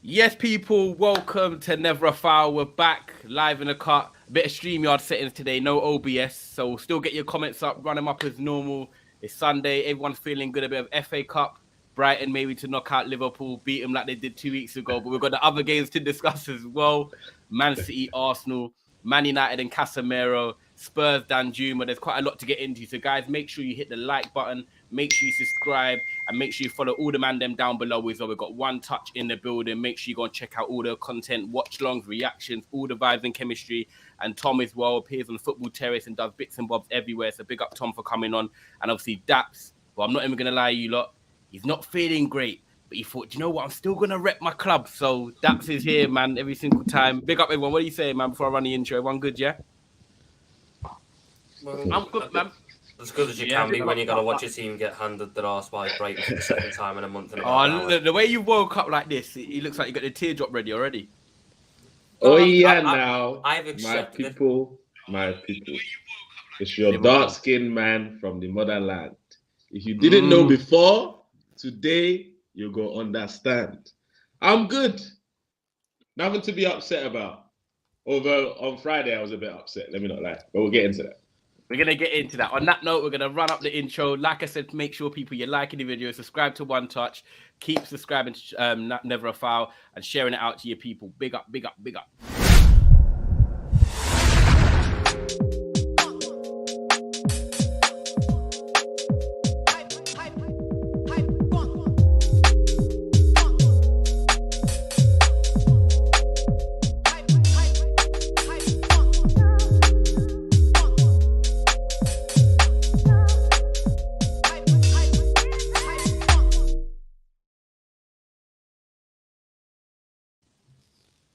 Yes, people, welcome to Never a Foul. We're back live in the cut. A bit of StreamYard settings today, no OBS. So still get your comments up, run them up as normal. It's Sunday, everyone's feeling good. A bit of FA Cup, Brighton maybe to knock out Liverpool, beat them like they did 2 weeks ago. But we've got the other games to discuss as well. Man City, Arsenal, Man United and Casemiro, Spurs, Danjuma. There's quite a lot to get into. So guys, make sure you hit the like button. Make sure you subscribe and make sure you follow all the man them down below as well. We've got One Touch in the building. Make sure you go and check out all the content, watch-alongs, reactions, all the vibes and chemistry. And Tom as well appears on the Football Terrace and does bits and bobs everywhere. So big up Tom for coming on. And obviously Daps, well, I'm not even going to lie to you lot, he's not feeling great. But he thought, you know what, I'm still going to rep my club. So Daps is here, man, every single time. Big up everyone. What do you say, man, before I run the intro? Everyone good, yeah? Well, I'm good, man. As good as you can be when you got to watch your team get handed their arse by Brighton for the second time in a month. And the way you woke up like this, it looks like you got the teardrop ready already. Oh yeah, now I've accepted my people. It's your dark-skinned man from the motherland. If you didn't know before, today you're going to understand. I'm good. Nothing to be upset about. Although on Friday I was a bit upset, let me not lie. But we'll get into that. We're going to get into that. On that note, we're going to run up the intro. Like I said, make sure people, you're liking the video, subscribe to One Touch, keep subscribing to Never a Foul, and sharing it out to your people. Big up, big up, big up.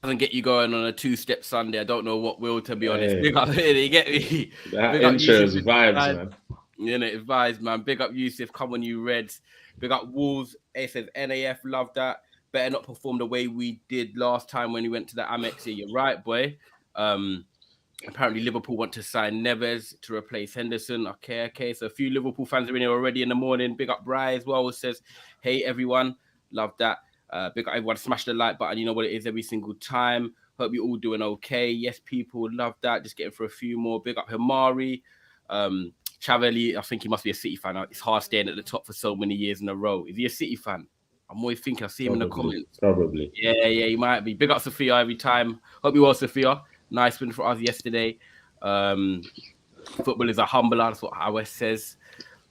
Doesn't get you going on a two-step Sunday. I don't know what will, to be honest. Big up, you get me? That intro's vibes, man. You know, it's vibes, man. Big up Yusuf, come on you Reds. Big up Wolves. A says NAF, love that. Better not perform the way we did last time when we went to the Amex. You're right, boy. Apparently Liverpool want to sign Neves to replace Henderson. Okay. So a few Liverpool fans are in here already in the morning. Big up Bry as well. It says, hey, everyone. Love that. Big up everyone, smash the like button. You know what it is every single time. Hope you're all doing okay. Yes, people, love that. Just getting for a few more. Big up Himari. Chavelli, I think he must be a City fan. It's hard staying at the top for so many years in a row. Is he a City fan? I'm always thinking, I see him in the comments. Probably. Yeah, he might be. Big up Sophia every time. Hope you well, Sophia. Nice win for us yesterday. Football is a humbler. That's what Howes says.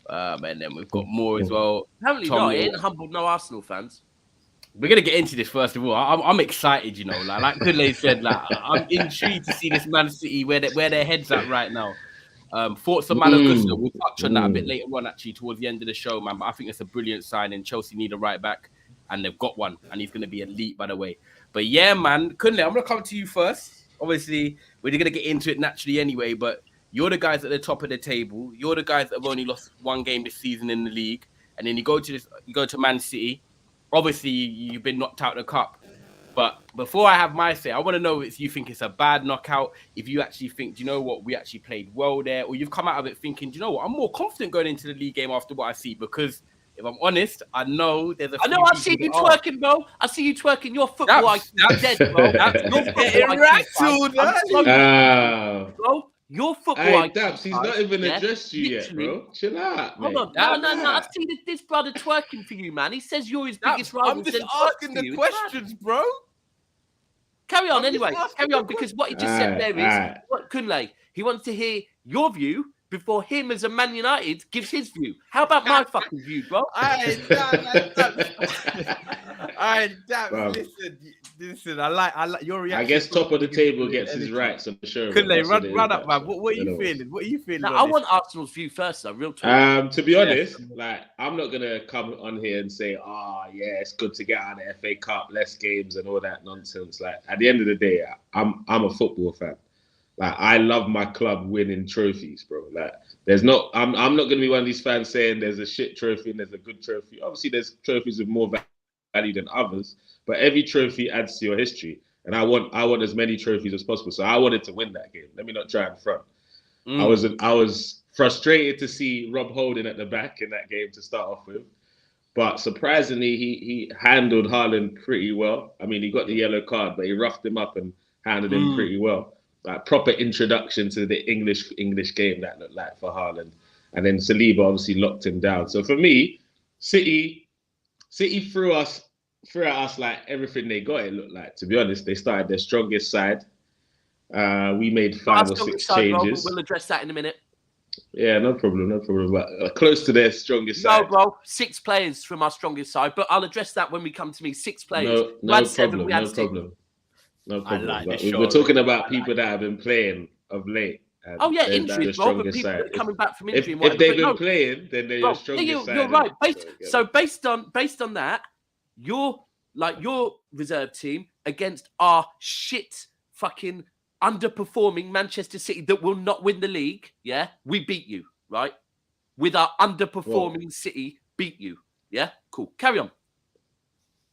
And then we've got more as well. Apparently not. It ain't humbled no Arsenal fans. We're gonna get into this first of all. I'm excited, you know, like Goodley said, like I'm intrigued to see this Man City where their heads at right now. Thoughts on Malagusta. We'll touch on that a bit later on, actually, towards the end of the show, man. But I think it's a brilliant signing. Chelsea need a right back, and they've got one, and he's gonna be elite, by the way. But yeah, man, Goodley, I'm gonna come to you first. Obviously, we're gonna get into it naturally anyway. But you're the guys at the top of the table. You're the guys that have only lost one game this season in the league, and then you go to Man City. Obviously, you've been knocked out of the cup. But before I have my say, I want to know if you think it's a bad knockout, if you actually think, do you know what, we actually played well there, or you've come out of it thinking, do you know what, I'm more confident going into the league game after what I see, because if I'm honest, I know there's I see you twerking, bro. I see you twerking. Your football IQ dead, bro. You're getting rattled, bro. Your football IQ. Daps, he's not even addressed you yet, bro. Chill out, mate. Hold on. No. I see this brother twerking for you, man. He says you're his biggest rival. I'm just asking the questions, bro. Carry on, anyway. Carry on, because what he just said there is, what Kunle, he wants to hear your view before him as a Man United gives his view. How about my fucking view, bro? Listen, I like your reaction. I guess top of the table gets his rights on the show. Couldn't run up, man? What are you feeling? What are you feeling? Now, I want Arsenal's view first, though, real talk. To be honest, like I'm not gonna come on here and say, yeah, it's good to get out of the FA Cup, less games and all that nonsense. Like at the end of the day, I'm a football fan. Like I love my club winning trophies, bro. Like I'm not gonna be one of these fans saying there's a shit trophy and there's a good trophy. Obviously, there's trophies with more value than others, but every trophy adds to your history. And I want as many trophies as possible. So I wanted to win that game. Let me not try and front. I was frustrated to see Rob Holding at the back in that game to start off with. But surprisingly, he handled Haaland pretty well. I mean, he got the yellow card, but he roughed him up and handled him pretty well. Like proper introduction to the English game that looked like for Haaland. And then Saliba obviously locked him down. So for me, City threw at us like everything they got. It looked like, to be honest, they started their strongest side. We made 5 or 6 changes. We'll address that in a minute. Yeah, no problem. But close to their strongest side. No, bro, 6 players from our strongest side, but I'll address that when we come to me. 6 players. No problem. We're talking about people that have been playing of late. Injuries, bro, but people that are coming back from injury. If they've been playing, then they're your strongest side. You're right. So based on that, your reserve team against our shit fucking underperforming Manchester City that will not win the league, yeah, we beat you, right? With our underperforming City, beat you, yeah. Cool. Carry on.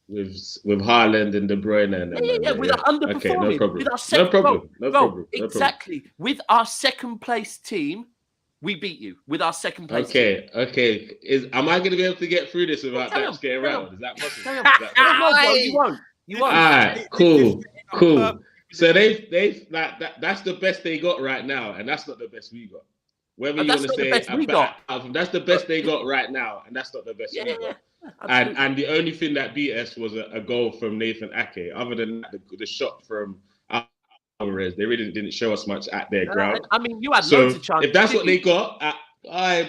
With Haaland and De Bruyne and with our underperforming, okay, no problem. With our second, no problem. Exactly. With our second place team, we beat you. With our second place. Okay. Am I going to be able to get through this without Daps getting around? Is that possible? You won't. All right. Cool. So they've like that's the best they got right now, and that's not the best we got. Whether you want to say that's the best they got right now, and that's not the best we got. And the only thing that beat us was a goal from Nathan Ake. Other than that, the shot from Alvarez, they really didn't show us much at their ground. I mean, you had loads of chances. If that's what they got, how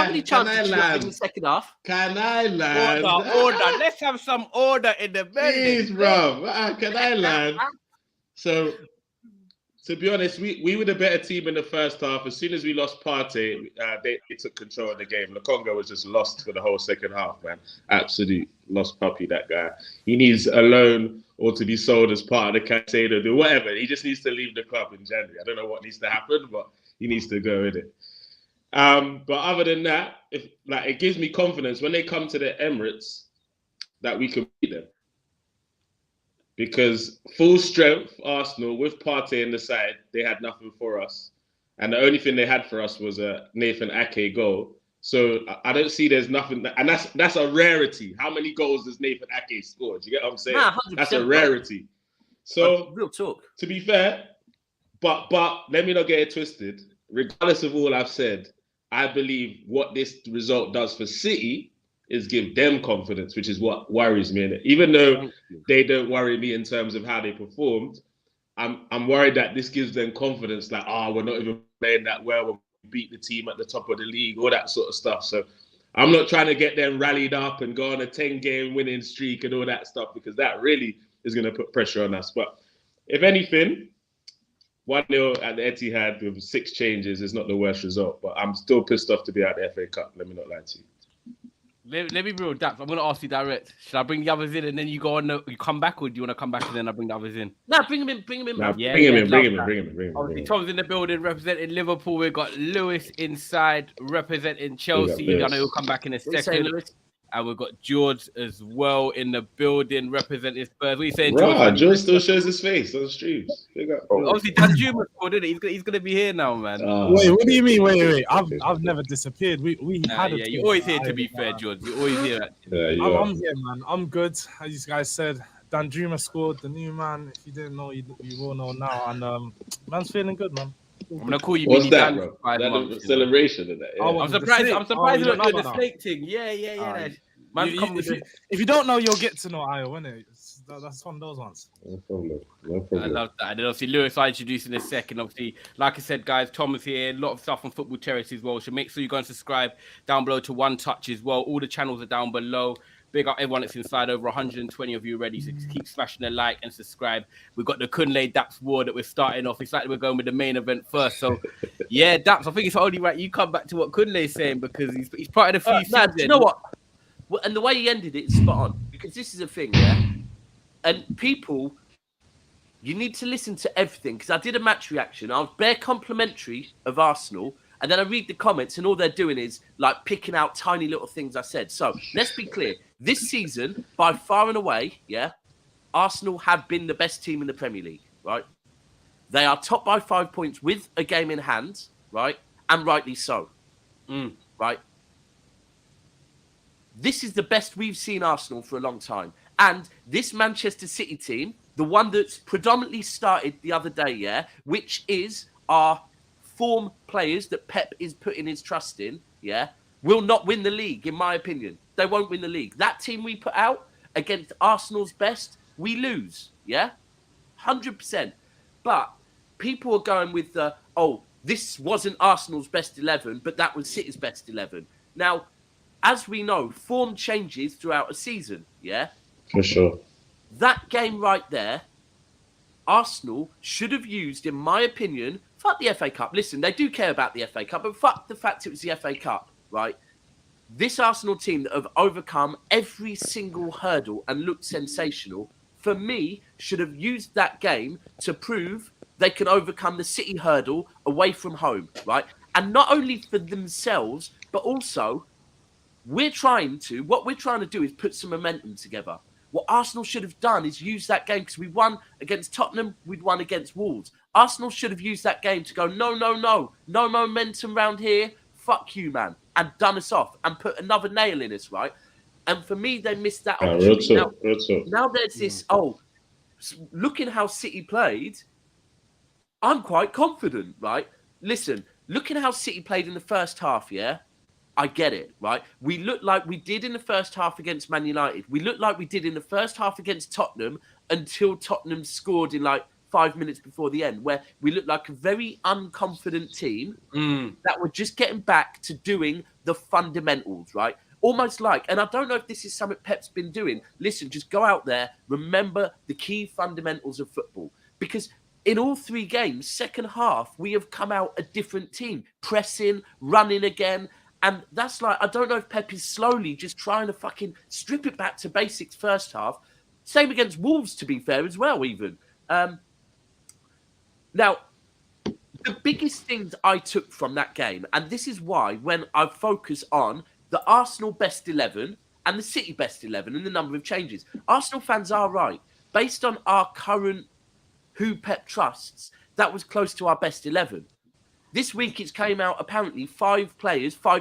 many chances did you have in the second half? Can I land? Order. Let's have some order in the building. Please, bro. Can I land? So, to be honest, we were the better team in the first half. As soon as we lost Partey, they took control of the game. Lokonga was just lost for the whole second half, man. Absolute lost puppy, that guy. He needs a loan or to be sold as part of the Casado, do whatever. He just needs to leave the club in January. I don't know what needs to happen, but he needs to go with it. But other than that, it gives me confidence when they come to the Emirates that we can beat them. Because full strength Arsenal with Partey in the side, they had nothing for us, and the only thing they had for us was a Nathan Ake goal. So I don't see there's nothing, and that's a rarity. How many goals does Nathan Ake score? Do you get what I'm saying? That's a rarity. So real talk. To be fair, but let me not get it twisted. Regardless of all I've said, I believe what this result does for City is give them confidence, which is what worries me in it. Even though they don't worry me in terms of how they performed, I'm worried that this gives them confidence, like, we're not even playing that well when we beat the team at the top of the league, all that sort of stuff. So I'm not trying to get them rallied up and go on a 10-game winning streak and all that stuff, because that really is going to put pressure on us. But if anything, 1-0 at the Etihad with 6 changes is not the worst result. But I'm still pissed off to be out of the FA Cup. Let me not lie to you. Let me be real, Daps. I'm going to ask you direct. Should I bring the others in and then you go on? You come back, or do you want to come back and then I bring the others in? No, bring him in. Bring him in. Obviously, Tom's in the building representing Liverpool. We've got Lewis inside representing Chelsea. I know he'll come back in a second. And we've got George as well in the building representing Spurs. What are you saying, George? George still shows his face on the streams. Obviously, Danjuma scored, didn't he? He's going to be here now, man. Wait, what do you mean? Wait. I've never disappeared. We had a you're always here, to be fair, George. You're always here. I'm here, man. I'm good. As you guys said, Danjuma scored, the new man. If you didn't know, you will know now. And man's feeling good, man. I'm gonna call you. What's that, bro? That celebration of that. Yeah. I'm surprised. I'm surprised you're not doing the snake thing. Yeah. If you don't know, you'll get to know Ayo, won't it? That's one of those ones. No problem. I love that. And then obviously Lewis, I introduced in a second. Obviously, like I said, guys, Tom is here. A lot of stuff on Football Terrace as well. So make sure you go and subscribe down below to One Touch as well. All the channels are down below. Big up everyone that's inside. Over 120 of you already. So keep smashing the like and subscribe. We've got the Kunle Daps war that we're starting off. It's like we're going with the main event first. So yeah, Daps, I think it's only right you come back to what Kunle's saying, because he's part of the few. Do you know what? And the way he ended it is spot on, because this is a thing, yeah? And people, you need to listen to everything, because I did a match reaction. I was bare complimentary of Arsenal, and then I read the comments, and all they're doing is like picking out tiny little things I said. So let's be clear. This season, by far and away, yeah, Arsenal have been the best team in the Premier League, right? They are top by 5 points with a game in hand, right? And rightly so, right? this is the best we've seen Arsenal for a long time. And this Manchester City team, the one that's predominantly started the other day, yeah, which is our form players that Pep is putting his trust in, yeah, will not win the league, in my opinion. They won't win the league. That team we put out against Arsenal's best, we lose, yeah? 100%. But people are going with the, this wasn't Arsenal's best 11, but that was City's best 11. Now, as we know, form changes throughout a season, yeah? For sure. That game right there, Arsenal should have used, in my opinion, fuck the FA Cup. Listen, they do care about the FA Cup, but fuck the fact it was the FA Cup, right? This Arsenal team that have overcome every single hurdle and looked sensational, for me, should have used that game to prove they can overcome the City hurdle away from home, right? And not only for themselves, but also what we're trying to do is put some momentum together. What Arsenal should have done is use that game because we won against Tottenham, we'd won against Wolves. Arsenal should have used that game to go, no momentum round here, fuck you, man, and done us off and put another nail in us, right? And for me, they missed that opportunity. Now there's this, looking how City played, I'm quite confident, right? Listen, looking how City played in the first half, yeah? I get it, right? We looked like we did in the first half against Man United. We looked like we did in the first half against Tottenham until Tottenham scored in 5 minutes before the end, where we looked like a very unconfident team that were just getting back to doing the fundamentals, right? Almost like, and I don't know if this is something Pep's been doing. Listen, just go out there, remember the key fundamentals of football. Because in all 3 games, second half, we have come out a different team, pressing, running again. And that's I don't know if Pep is slowly just trying to fucking strip it back to basics first half. Same against Wolves, to be fair, as well, even. Now, the biggest things I took from that game, and this is why when I focus on the Arsenal best 11 and the City best 11 and the number of changes, Arsenal fans are right. Based on our current who Pep trusts, that was close to our best 11. This week, it's came out, apparently, 5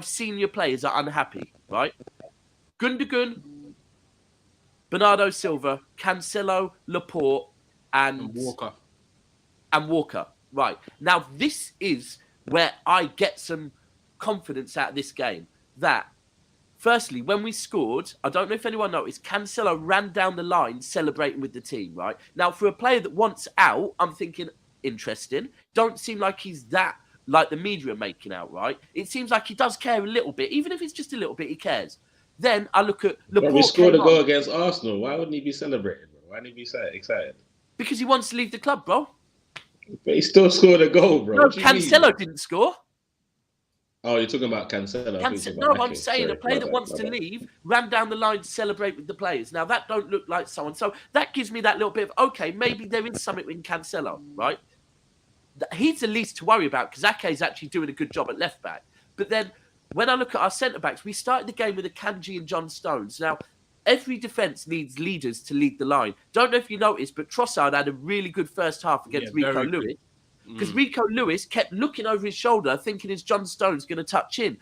senior players are unhappy, right? Gundogan, Bernardo Silva, Cancelo, Laporte, and Walker. Right. Now, this is where I get some confidence out of this game. That, firstly, when we scored, I don't know if anyone noticed, Cancelo ran down the line celebrating with the team, right? Now, for a player that wants out, I'm thinking, interesting. Don't seem like he's that like the media are making out, right? It seems like he does care a little bit. Even if it's just a little bit, he cares. Then I look at Laporte. But we scored a goal against Arsenal. Why wouldn't he be celebrating, bro? Why wouldn't he be excited? Because he wants to leave the club, bro. But he still scored a goal, bro. No, Cancelo didn't score. Oh, you're talking about Cancelo. I'm saying a player that wants to leave ran down the line to celebrate with the players. Now, that don't look like someone. So that gives me that little bit of, okay, maybe there is something in Cancelo, right? He's the least to worry about because Ake is actually doing a good job at left back. But then when I look at our centre backs, we started the game with Akanji and John Stones. Now, every defence needs leaders to lead the line. Don't know if you noticed, but Trossard had a really good first half against Rico Lewis. Because Rico Lewis kept looking over his shoulder, thinking is John Stones going to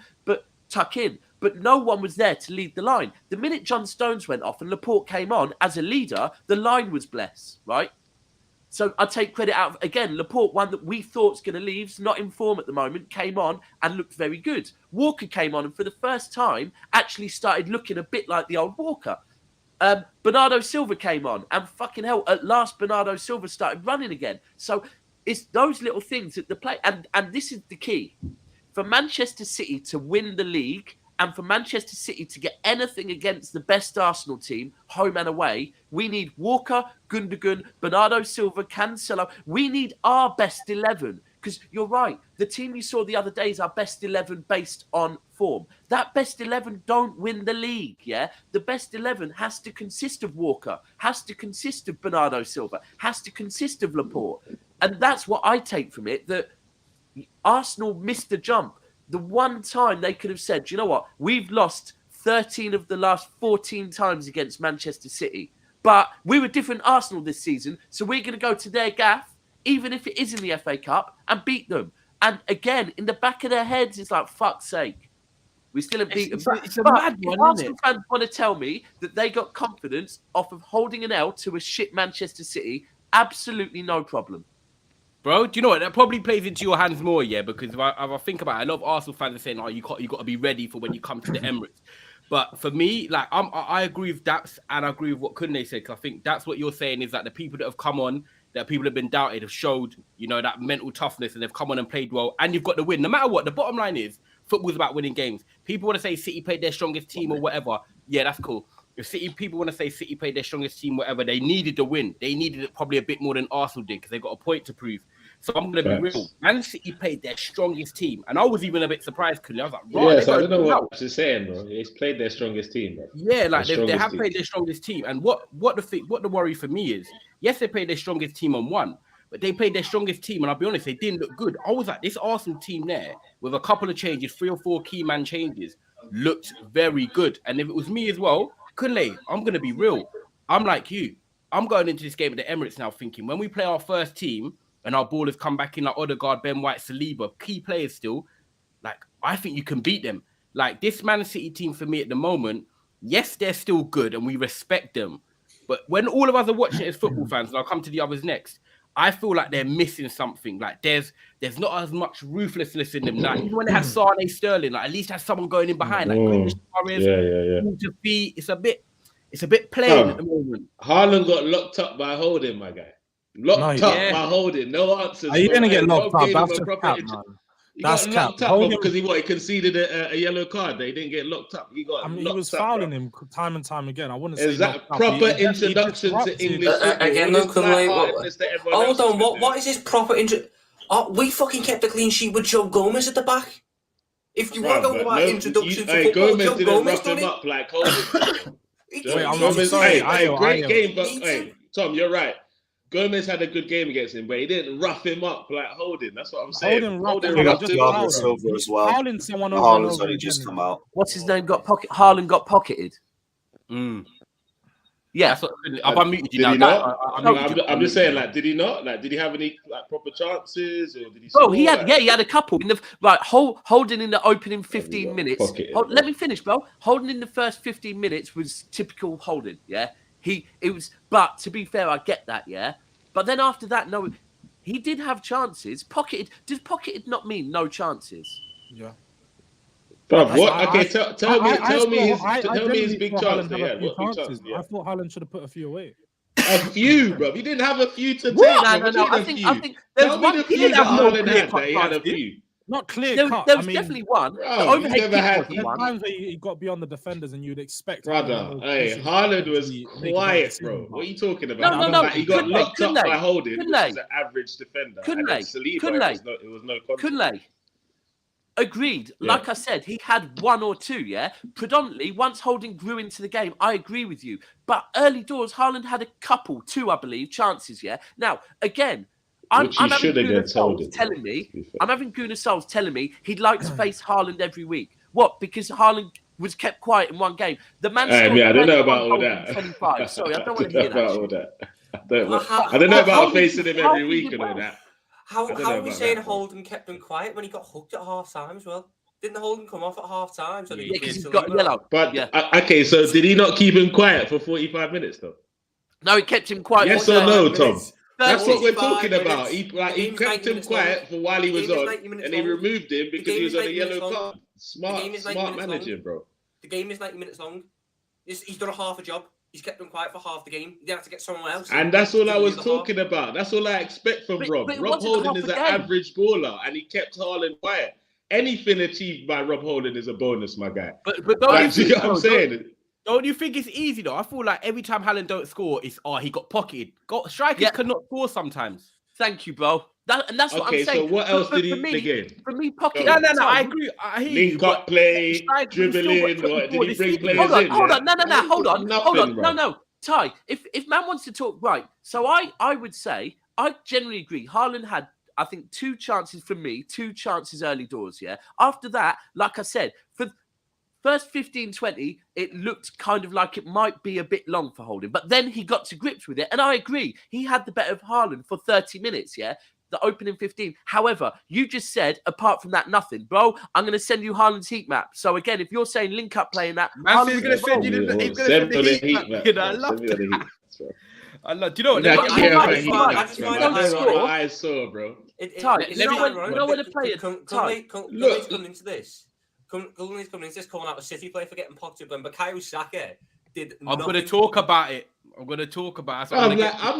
tuck in. But no one was there to lead the line. The minute John Stones went off and Laporte came on as a leader, the line was blessed, right? So I take credit out of, again, Laporte, one that we thought's going to leave, not in form at the moment, came on and looked very good. Walker came on and for the first time actually started looking a bit like the old Walker. Bernardo Silva came on and fucking hell, at last Bernardo Silva started running again. So it's those little things that the play, and this is the key. For Manchester City to win the league and for Manchester City to get anything against the best Arsenal team, home and away, we need Walker, Gundogan, Bernardo Silva, Cancelo. We need our best 11. Because you're right, the team you saw the other day is our best 11 based on form. That best 11 don't win the league, yeah? The best 11 has to consist of Walker, has to consist of Bernardo Silva, has to consist of Laporte. And that's what I take from it, that Arsenal missed the jump. The one time they could have said, you know what, we've lost 13 of the last 14 times against Manchester City. But we were different Arsenal this season, so we're going to go to their gaff, even if it is in the FA Cup, and beat them. And again, in the back of their heads, it's like, fuck's sake. We still haven't beaten. It's a But mad if one, isn't Arsenal it? fans want to tell me that they got confidence off of holding an L to a shit Manchester City, absolutely no problem. Bro, do you know what? That probably plays into your hands more, yeah. Because if I think about it, a lot of Arsenal fans are saying, "Oh, you got to be ready for when you come to the Emirates." But for me, like I agree with Daps and I agree with what Kunle said. Because I think that's what you're saying is that the people that have come on, that people have been doubted, have showed that mental toughness and they've come on and played well. And you've got the win. No matter what, the bottom line is football's about winning games. People want to say City played their strongest team or whatever. Yeah, that's cool. If people want to say City played their strongest team, whatever, they needed the win. They needed it probably a bit more than Arsenal did because they got a point to prove. So I'm going to be real. Man City played their strongest team. And I was even a bit surprised, Kunle. I was like, right. Yes, I don't know what you're saying, bro. He's played their strongest team, bro. Yeah, like they have played their strongest team. And what the worry for me is, yes, they played their strongest team on one, but they played their strongest team. And I'll be honest, they didn't look good. I was like, this Arsenal team there, with a couple of changes, 3 or 4 key man changes, looked very good. And if it was me as well, Kunle, I'm going to be real. I'm like you. I'm going into this game at the Emirates now thinking, when we play our first team, and our ballers come back in like Odegaard, Ben White, Saliba, key players still, like, I think you can beat them. Like, this Man City team for me at the moment, yes, they're still good and we respect them. But when all of us are watching it as football fans, and I'll come to the others next, I feel like they're missing something. Like, there's not as much ruthlessness in them. Like, even when they had Sane, Sterling, like, at least has someone going in behind. Like, it's a bit plain at the moment. Haaland got locked up by holding, my guy. Locked up by holding, no answers. Are you going to get locked up? That's just cap, man. He got locked up because he conceded a yellow card. They didn't get locked up. He was fouling him time and time again. I wouldn't say is that proper introduction to English again. No, hold on. What is this proper intro? We fucking kept a clean sheet with Joe Gomez at the back. If you want to go about introduction to football, Gomez Joe didn't Gomez rough him up like holding. Great game, but Tom, you're right. Gomez had a good game against him, but he didn't rough him up like holding. That's what I'm saying. Holding as well. Howling someone over and over. Just come out. What's his name? Haaland got pocketed. Yeah, I've unmuted you now. Did he not? I'm just saying, like, did he not? Like, did he have any like proper chances, or did he? Oh, he had. Yeah, he had a couple in the holding in the opening 15 minutes. Let me finish, bro. Holding in the first 15 minutes was typical holding. Yeah, it was. But to be fair, I get that. Yeah, but then after that, no, he did have chances. Pocketed. Does pocketed not mean no chances? Yeah. Bro, what? Okay, tell me his big chance. Yeah, what big chance? I thought Haaland should have put a few away. A few, bro. He didn't have a few to take. No. I think tell me the few that Haaland had. That he had a few. Not clear cut. There was definitely one. Bro, the overhead kick was times where he got beyond the defenders, and you'd expect. Brother, hey, Haaland was quiet, bro. What are you talking about? No. Like, he got locked up by holding, which is an average defender. Kunle, it was no contact. Kunle. Agreed. Yeah. Like I said, he had one or two, yeah? Predominantly, once Holding grew into the game, I agree with you. But early doors, Haaland had a couple, 2, I believe, chances, yeah? Now, again, I'm having Gunnar Solskjaer telling me he'd like to face Haaland every week. What? Because Haaland was kept quiet in one game. The man I don't know about all that. 25. Sorry, I don't want to hear that. I don't know about facing him every week and all that. How are we saying Holden kept him quiet when he got hooked at half time as well? Didn't Holden come off at half time? So because he's got yellow. But okay, so did he not keep him quiet for 45 minutes though? No, he kept him quiet. Yes or no, Tom? That's what we're talking about. He kept him quiet for while he was on, and he removed him because he was on a yellow card. Smart managing, bro. The game is 90 minutes long. He's done a half a job. He's kept them quiet for half the game. He didn't have to get someone else. And that's all I was talking about. That's all I expect from Rob. Rob Holding is an average baller, and he kept Haaland quiet. Anything achieved by Rob Holding is a bonus, my guy. But don't you think, I'm saying? Don't you think it's easy though? I feel like every time Haaland don't score, it's he got pocketed. Strikers cannot score sometimes. Thank you, bro. That's what I'm saying. Okay, so what else did he again? For me, pocket. No, I agree. I hear Link up play, dribbling. Did he bring players in? Hold on. No. Ty, if man wants to talk, right. So I would say, I generally agree. Haaland had, I think, 2 chances from me, 2 chances early doors, yeah? After that, like I said, for first 15-20, it looked kind of like it might be a bit long for Holding. But then he got to grips with it. And I agree. He had the better of Haaland for 30 minutes, yeah? the opening 15. However, you just said, apart from that, nothing. Bro, I'm going to send you Haaland's heat map. So again, if you're saying link up playing that, Man, he's going to send you the heat map. You know, I love that. I love. Do you know what? I just my eyes saw, bro. You know when a player Cullin's coming into this. Cullin's coming into this, calling out a City player for getting pocketed when Bukayo Saka did. I'm going to talk about it. I'm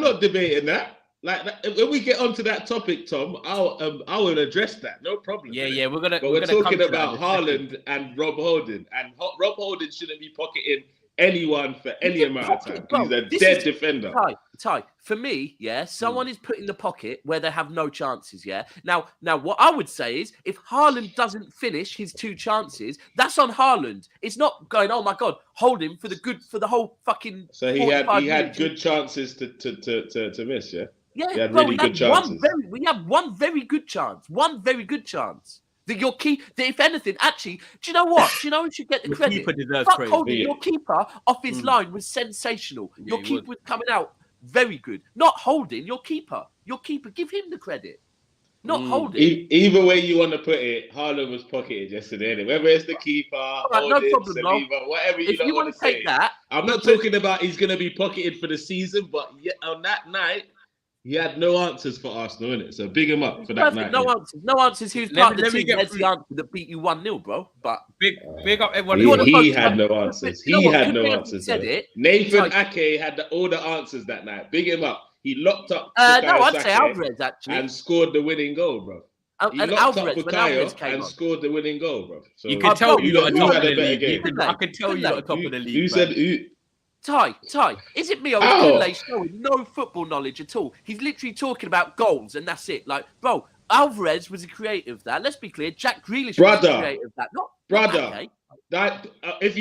not debating that. Like when we get onto that topic, Tom, I will address that. No problem. Yeah, we're gonna. But we're talking about Haaland and Rob Holding, and Rob Holding shouldn't be pocketing anyone for any amount of time. Bro, he's a dead defender. Ty, for me, someone is put in the pocket where they have no chances. Now, what I would say is, if Haaland doesn't finish his 2 chances, that's on Haaland. It's not going, oh my God, hold him for the whole fucking. So he had good chances to miss. Yeah, he had really good chances. We have one very good chance. One very good chance. That your if anything, actually, do you know what? Do you know who should get the credit? Keeper deserves Fuck credit. Holding, your keeper off his line was sensational. Your keeper was coming out very good. Not Holding, your keeper. Your keeper, give him the credit. Not Holding. Either way you want to put it, Haaland was pocketed yesterday. Anyway. Whether it's the keeper, Holding, no problem, Saliba, whatever you want to take that. I'm not talking about he's going to be pocketed for the season, but on that night, he had no answers for Arsenal, innit? So big him up for that night. No answers. Who's part of the team? That's the answer that beat you 1-0, bro. But big up everyone. He had no answers. He had no answers. Nathan Ake had all the answers that night. Big him up. He locked up. I'd say Alvarez actually, and scored the winning goal, bro. He locked Alvarez, up Bukayo and scored the winning goal, bro. So you can tell you got a top of the league. I can tell you got a top of the league. You said who? Ty, is it me or is Kunle showing no football knowledge at all? He's literally talking about goals and that's it. Like, bro, Alvarez was a creative of that. Let's be clear. Jack Grealish was a creative of that. Brother, that if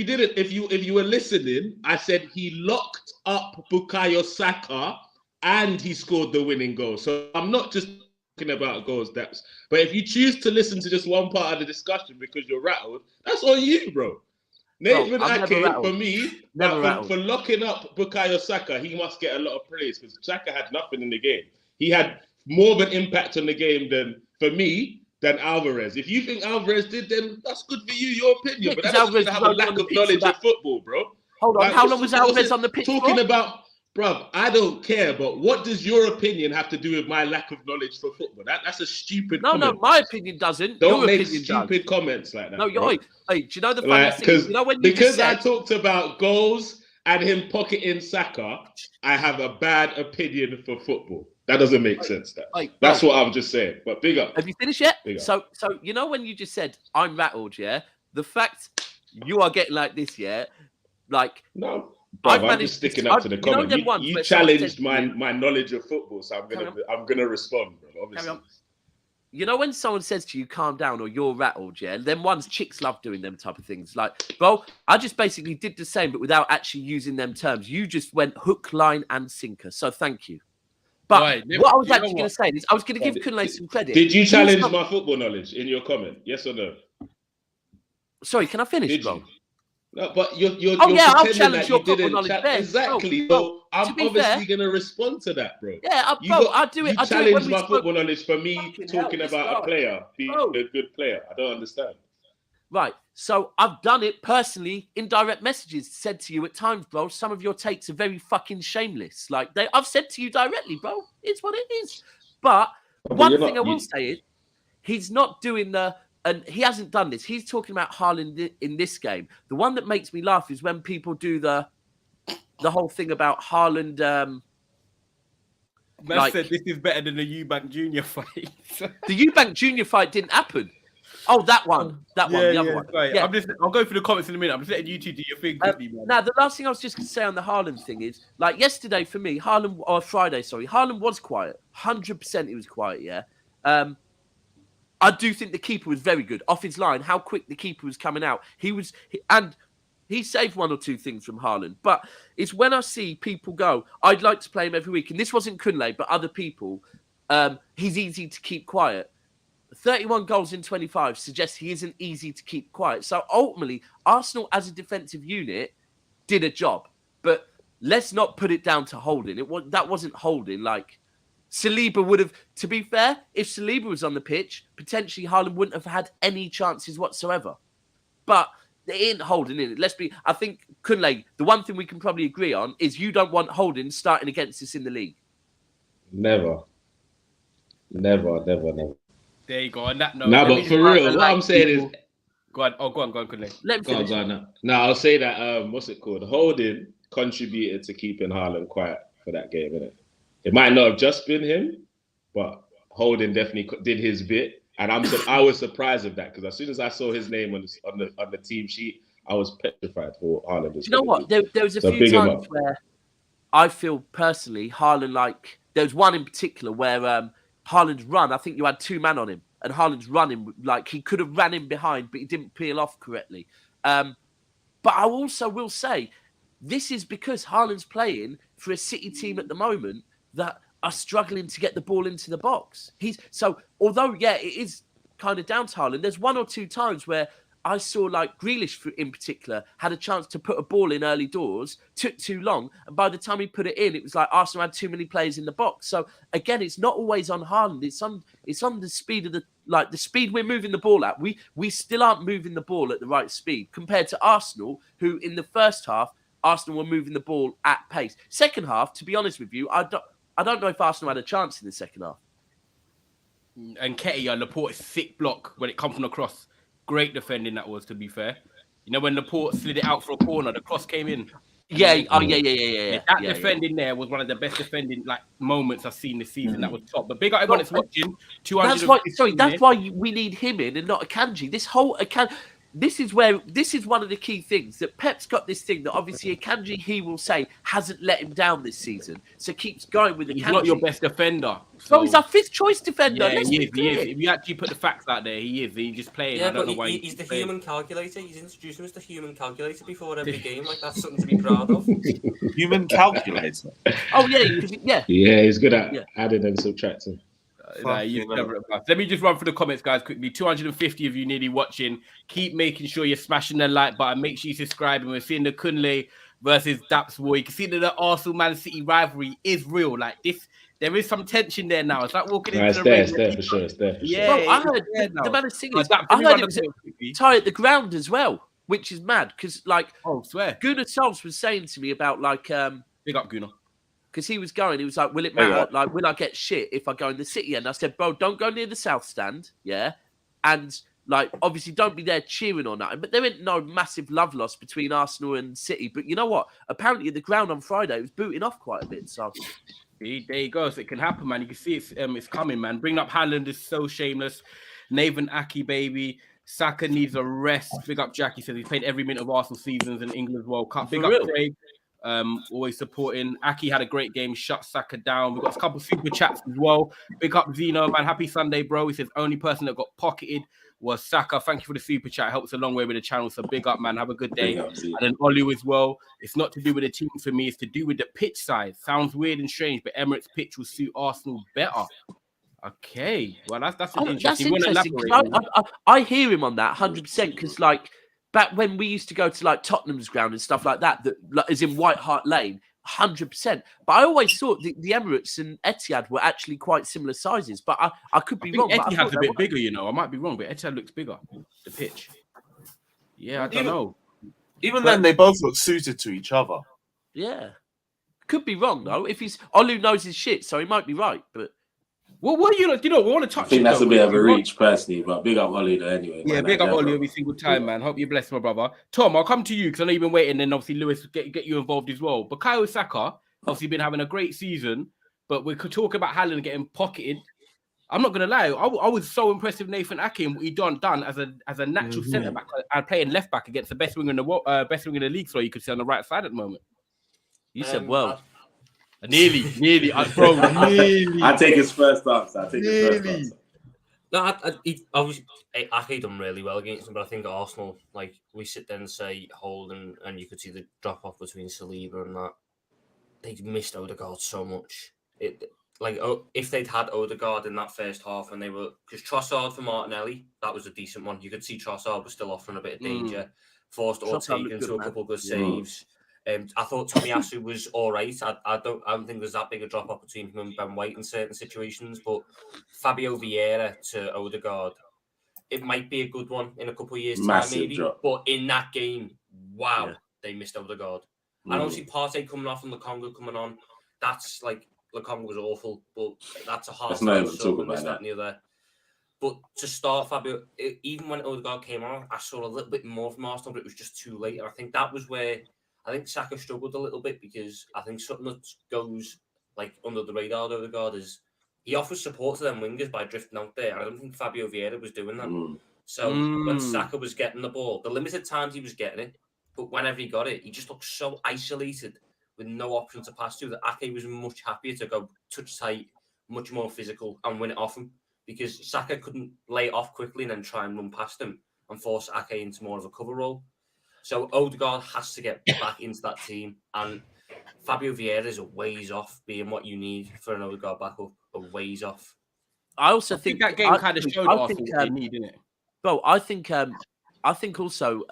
you were listening, I said he locked up Bukayo Saka and he scored the winning goal. So I'm not just talking about goals, Daps. But if you choose to listen to just one part of the discussion because you're rattled, that's on you, bro. Nathan Ake, for me, for locking up Bukayo Saka, he must get a lot of praise because Saka had nothing in the game. He had more of an impact on the game than Alvarez. If you think Alvarez did, then that's good for you, your opinion. But that doesn't mean to have a lack of knowledge of football, bro. Hold on, how long was Alvarez on the pitch talking about? Bruv, I don't care, but what does your opinion have to do with my lack of knowledge for football? That's a stupid comment. No, my opinion doesn't. Don't make stupid comments like that. No, you're right. Hey, do you know the funny thing? You know when I talked about goals and him pocketing Saka, I have a bad opinion for football. That doesn't make sense. That's what I'm just saying. But big up. Have you finished yet? So you know when you just said, I'm rattled, the fact you are getting like this, like... No. I'm just sticking up to the comment. You challenged my knowledge of football, so I'm gonna respond, bro. Obviously. You know when someone says to you, "Calm down," or "You're rattled," then ones chicks love doing them type of things. Like, bro, I just basically did the same, but without actually using them terms. You just went hook, line, and sinker. So thank you. But what I was actually going to say is, I was going to give Kunle some credit. Did you challenge my football knowledge in your comment? Yes or no? Sorry, can I finish, bro? No, but you're I'll challenge your football knowledge. Exactly. So I'm obviously going to respond to that, bro. Yeah, I'll do it. You challenge my football knowledge for me talking about a player being a good player. I don't understand. Right. So I've done it personally in direct messages, said to you at times, bro, some of your takes are very fucking shameless. Like, I've said to you directly, bro, it's what it is. But one thing I will say is, he's not doing and he hasn't done this. He's talking about Haaland in this game. The one that makes me laugh is when people do the whole thing about Haaland. Man said this is better than the Eubank Junior fight. The Eubank Junior fight didn't happen. Oh, that one. The other one. Right. Yeah. I'll go through the comments in a minute. I'm just letting you two do your thing. Now, the last thing I was just going to say on the Haaland thing is, like yesterday for me, Haaland was quiet. 100% he was quiet, I do think the keeper was very good. Off his line, how quick the keeper was coming out. He saved one or two things from Haaland. But it's when I see people go, I'd like to play him every week. And this wasn't Kunle, but other people, he's easy to keep quiet. 31 goals in 25 suggests he isn't easy to keep quiet. So ultimately, Arsenal as a defensive unit did a job. But let's not put it down to Holding. That wasn't Holding. Like, Saliba would have, to be fair, if Saliba was on the pitch, potentially Haaland wouldn't have had any chances whatsoever. But it ain't Holding in it. I think, Kunle, the one thing we can probably agree on is you don't want Holding starting against us in the league. Never. There you go. On that note, no, but for real, what I'm saying is, go on, Kunle. Go on. No, I'll say that. What's it called? Holding contributed to keeping Haaland quiet for that game, innit? It might not have just been him, but Holding definitely did his bit, and I was surprised of that because as soon as I saw his name on the team sheet, I was petrified for Haaland. You know what? There was a few times where I feel personally Haaland there was one in particular where Haaland's run. I think you had 2 men on him, and Haaland's running he could have ran in behind, but he didn't peel off correctly. But I also will say this is because Haaland's playing for a City team at the moment that are struggling to get the ball into the box. Although it is kind of down to Haaland, there's 1 or 2 times where I saw Grealish in particular had a chance to put a ball in early doors, took too long, and by the time he put it in, it was like Arsenal had too many players in the box. So again, it's not always on Haaland. It's on the speed of the speed we're moving the ball at. We still aren't moving the ball at the right speed compared to Arsenal, who in the first half Arsenal were moving the ball at pace. Second half, to be honest with you, I don't know if Arsenal had a chance in the second half. And Ketia, Laporte's thick block when it comes from the cross. Great defending that was, to be fair. You know, when Laporte slid it out for a corner, the cross came in. Yeah. That defending there was one of the best defending moments I've seen this season. That was top. But big up everyone that's watching. That's why we need him in and not Akanji. This is one of the key things that Pep's got this thing that obviously Akanji, he will say, hasn't let him down this season. So keeps going with Akanji. He's not your best defender. So he's our 5th choice defender. Yeah, he is. If you actually put the facts out there, he is. He's just playing. Yeah, I don't know why he's the human calculator. He's introduced him as the human calculator before every game. That's something to be proud of. Human calculator? Oh, yeah. Yeah, he's good at adding and subtracting. Let me just run through the comments, guys, quickly. 250 of you nearly watching. Keep making sure you're smashing the like button. Make sure you subscribe. And we're seeing the Kunle versus Daps war. You can see that the Arsenal-Man City rivalry is real. There is some tension there now. It's like walking into the rain. It's there for sure. Yeah, bro, I heard the man is singing. I heard it was tied at the ground as well, which is mad because, swear. Gunnar Solskjaer was saying to me about big up Gunnar. Because he was like, will it matter? Will I get shit if I go in the City end? I said, bro, don't go near the South Stand, yeah? And, obviously don't be there cheering or nothing. But there ain't no massive love loss between Arsenal and City. But you know what? Apparently at the ground on Friday, it was booting off quite a bit, so... See, there you go. So it can happen, man. You can see it's coming, man. Bringing up Haaland is so shameless. Nathan Aki, baby. Saka needs a rest. Big up Jackie, says he's played every minute of Arsenal seasons in England's World Cup. Big up Craig. Always supporting. Aki had a great game, shut Saka down. We've got a couple of super chats as well. Big up Zeno, man. Happy Sunday, bro. He says only person that got pocketed was Saka. Thank you for the super chat. It helps a long way with the channel. So big up, man. Have a good day. And then Olu as well. It's not to do with the team for me. It's to do with the pitch size. Sounds weird and strange, but Emirates pitch will suit Arsenal better. Okay. Well, that's interesting. I hear him on that 100% because back when we used to go to Tottenham's ground and stuff like that is in White Hart Lane, 100%. But I always thought the Emirates and Etihad were actually quite similar sizes. But I could be wrong. Etihad's a bit bigger, I might be wrong, but Etihad looks bigger. The pitch. Yeah, I don't know. Even then, they both look suited to each other. Yeah, could be wrong though. If Olu knows his shit, so he might be right. But. Well, what we want to touch. I think that's a bit of a reach, personally, but big up Ollie though, anyway. Yeah, big up Ollie every single time, man. Hope you're blessed, my brother. Tom, I'll come to you because I know you've been waiting, and obviously Lewis get you involved as well. But Bukayo Saka obviously been having a great season, but we could talk about Haaland getting pocketed. I'm not gonna lie, I was so impressed with Nathan Ake and what he done as a natural centre back and playing left back against the best winger in the league. So you could see on the right side at the moment. You said well. Nearly, bro. Nearly. I take his first answer. No, obviously, Ake done really well against him, but I think Arsenal, we sit there and say hold, and you could see the drop off between Saliba and that. They missed Odegaard so much. If they'd had Odegaard in that first half, and they were because Trossard for Martinelli, that was a decent one. You could see Trossard was still offering a bit of danger. Forced Ortega into a couple of good saves. I thought Tomiyasu was all right. I don't think there's that big a drop off between him and Ben White in certain situations. But Fabio Vieira to Odegaard, it might be a good one in a couple of years' time, Massive maybe. drop. But in that game, wow, Yeah. they missed Odegaard. And obviously Partey coming off and Lukonga coming on, that's like Lukonga was awful, but that's a hard Let's not time even to talk and this, about that, and the other. But to start Fabio, even when Odegaard came on, I saw a little bit more from Arsenal, but it was just too late. And I think that was where I think Saka struggled a little bit, because I think something that goes like under the radar of Odegaard is he offers support to them wingers by drifting out there. And I don't think Fabio Vieira was doing that. So when Saka was getting the ball, the limited times he was getting it, but whenever he got it, he just looked so isolated with no option to pass to that Ake was much happier to go touch tight, much more physical, and win it off him, because Saka couldn't lay it off quickly and then try and run past him and force Ake into more of a cover role. So Odegaard has to get back into that team, and Fabio Vieira is a ways off being what you need for an Odegaard backup, a ways off. I also I think that game kind of showed Arsenal what they need, didn't it? Well, I think also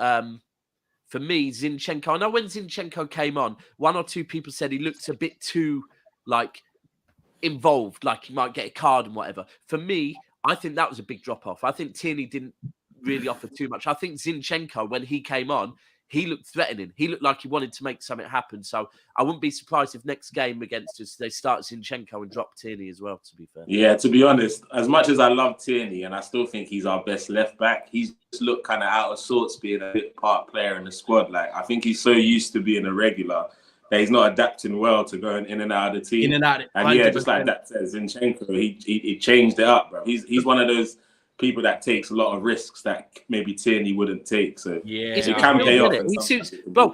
for me, Zinchenko. I know when Zinchenko came on, one or two people said he looked a bit too like involved, like he might get a card and whatever. For me, I think that was a big drop off. I think Tierney didn't really offer too much. I think Zinchenko, when he came on, he looked threatening. He looked like he wanted to make something happen. So I wouldn't be surprised if next game against us, they start Zinchenko and drop Tierney as well, to be fair. Yeah, to be honest, as much as I love Tierney and I still think he's our best left back, he's just looked kind of out of sorts being a bit part player in the squad. Like, I think he's so used to being a regular that he's not adapting well to going in and out of the team. In and out. And yeah, just like that says, Zinchenko, he changed it up, bro. He's one of those people that takes a lot of risks that maybe Tierney wouldn't take. So yeah, it can pay off.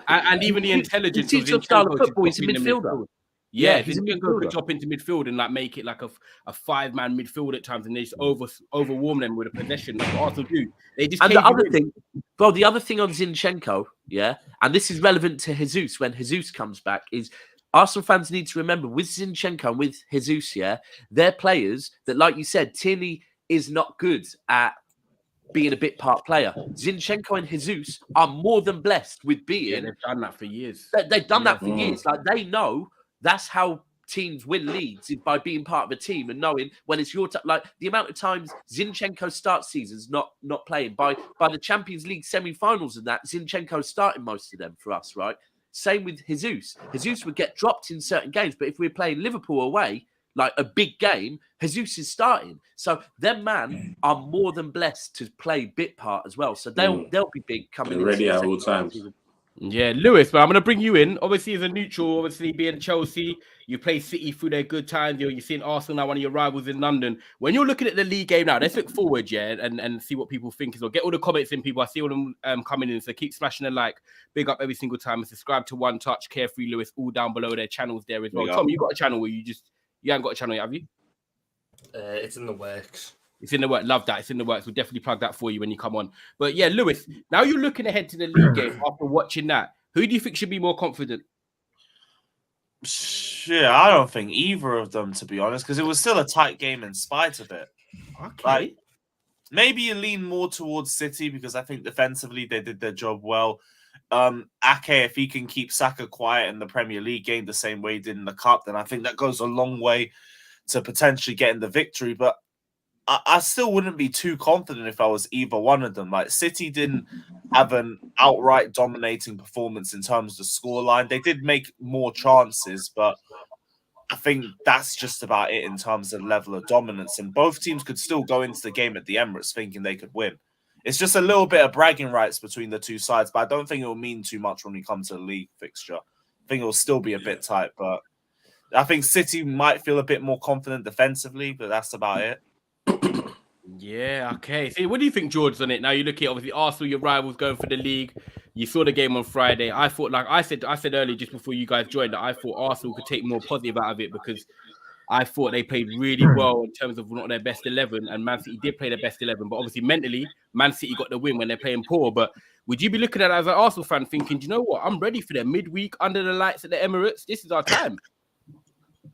And even the intelligence of Zinchenko style of football, he's a midfielder. Yeah, Zinchenko could drop into midfield and like make it like a 5-man midfield at times, and they just overwhelm them with a possession. That's what Arsenal do. They just and the other thing, bro, the other thing on Zinchenko, yeah, and this is relevant to Jesus when Jesus comes back, is Arsenal fans need to remember with Zinchenko and with Jesus, yeah, they're players that, like you said, Tierney is not good at being a bit part player. Zinchenko and Jesus are more than blessed with being. Yeah, they've done that for years. They've done that for years. Like, they know that's how teams win leagues, is by being part of a team and knowing when it's your time. Like, the amount of times Zinchenko starts seasons not playing. By the Champions League semi-finals and that, Zinchenko's starting most of them for us, right? Same with Jesus. Jesus would get dropped in certain games, but if we're playing Liverpool away, like a big game, Jesus is starting. So them man are more than blessed to play bit part as well. So they'll be big coming in. Ready at all times. Yeah, Lewis, but I'm going to bring you in. Obviously, as a neutral, obviously being Chelsea, you play City through their good times. You're seeing Arsenal now, one of your rivals in London. When you're looking at the league game now, let's look forward, yeah, and see what people think as well. Get all the comments in, people. I see all them coming in, so keep smashing a like. Big up every single time and subscribe to One Touch, Carefree Lewis, all down below their channels there as well. Tom, you got a channel where you haven't got a channel yet, have you? It's in the works. It's in the works. Love that. It's in the works. We'll definitely plug that for you when you come on. But yeah, Lewis, now you're looking ahead to the league game after watching that. Who do you think should be more confident? Shit, I don't think either of them, to be honest, because it was still a tight game in spite of it. Okay. Like, maybe you lean more towards City because I think defensively they did their job well. Ake, if he can keep Saka quiet in the Premier League game the same way he did in the Cup, then I think that goes a long way to potentially getting the victory. But I still wouldn't be too confident if I was either one of them. Like, City didn't have an outright dominating performance in terms of the scoreline. They did make more chances, but I think that's just about it in terms of level of dominance. And both teams could still go into the game at the Emirates thinking they could win. It's just a little bit of bragging rights between the two sides, but I don't think it will mean too much when we come to the league fixture. I think it will still be a bit tight, but I think City might feel a bit more confident defensively, but that's about it. Yeah, okay. So what do you think, George, on it? Now you look at, obviously, Arsenal, your rivals, going for the league. You saw the game on Friday. I thought, like I said earlier, just before you guys joined, that I thought Arsenal could take more positive out of it because I thought they played really well in terms of not their best 11, and Man City did play their best 11. But obviously, mentally, Man City got the win when they're playing poor. But would you be looking at it as an Arsenal fan thinking, do you know what? I'm ready for their midweek under the lights at the Emirates. This is our time.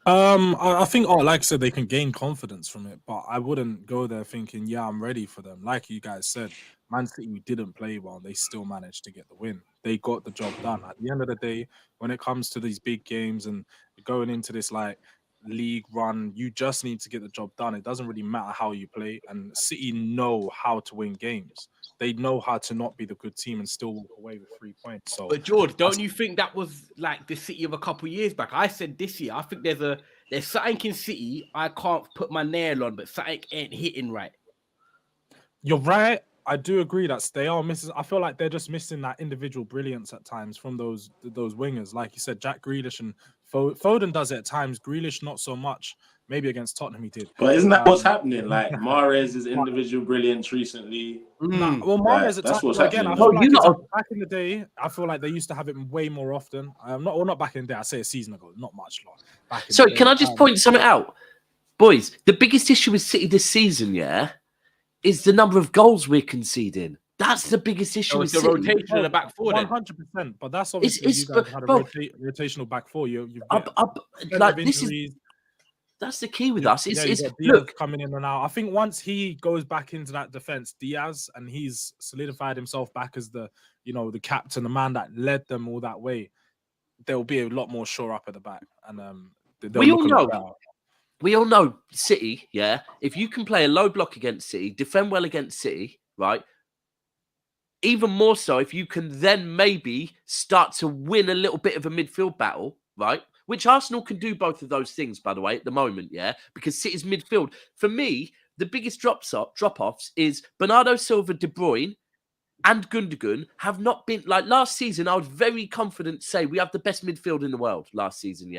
I think, like I said, they can gain confidence from it, but I wouldn't go there thinking, yeah, I'm ready for them. Like you guys said, Man City didn't play well. They still managed to get the win. They got the job done. At the end of the day, when it comes to these big games and going into this like league run, you just need to get the job done. It doesn't really matter how you play. And City know how to win games. They know how to not be the good team and still walk away with 3 points. So, but George, don't you think that was like the City of a couple of years back? I said this year, I think there's something in City I can't put my nail on, but something ain't hitting right. You're right. I do agree that they are missing. I feel like they're just missing that individual brilliance at times from those wingers. Like you said, Jack Grealish and Foden does it at times. Grealish not so much. Maybe against Tottenham he did. But isn't that what's happening? Like Mahrez's individual brilliance recently. Well, Mahrez at that's times, what's again, I happening. feel like back in the day, I feel like they used to have it way more often. Not back in the day. I say a season ago, not much long. Sorry, can I just point something out, boys? The biggest issue with City this season, is the number of goals we're conceding. That's the biggest issue. With the rotation in the back four, 100%. But that's obviously you guys had a rotational back four. That's the key with us. Look, coming in and out. I think once he goes back into that defense, Diaz, and he's solidified himself back as the captain, the man that led them all that way, they'll be a lot more sure up at the back. And we all know City, if you can play a low block against City, defend well against City, right? Even more so if you can then maybe start to win a little bit of a midfield battle, right? Which Arsenal can do both of those things, by the way, at the moment, because City's midfield. For me, the biggest drop-offs is Bernardo Silva, De Bruyne, and Gundogan have not been... Like, last season, I was very confident to say we have the best midfield in the world last season,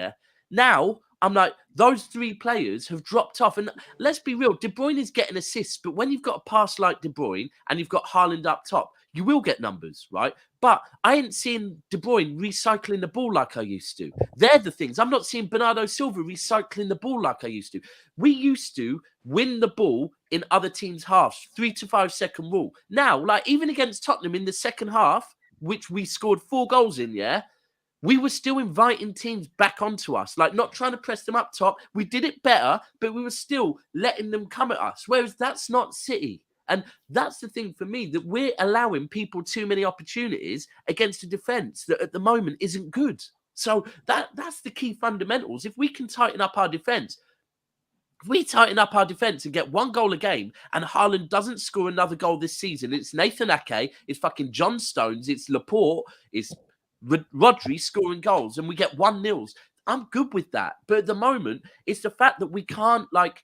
Now, I'm like, those three players have dropped off. And let's be real, De Bruyne is getting assists, but when you've got a pass like De Bruyne and you've got Haaland up top, you will get numbers, right? But I ain't seeing De Bruyne recycling the ball like I used to. They're the things. I'm not seeing Bernardo Silva recycling the ball like I used to. We used to win the ball in other teams' halves, 3 to 5 second rule. Now, like even against Tottenham in the second half, which we scored 4 goals in, we were still inviting teams back onto us, like not trying to press them up top. We did it better, but we were still letting them come at us. Whereas that's not City. And that's the thing for me, that we're allowing people too many opportunities against a defence that at the moment isn't good. So that's the key fundamentals. If we can tighten up our defence, if we tighten up our defence and get 1 goal a game and Haaland doesn't score another goal this season, it's Nathan Ake, it's fucking John Stones, it's Laporte, it's Rodri scoring goals and we get 1-0. I'm good with that. But at the moment, it's the fact that we can't, like,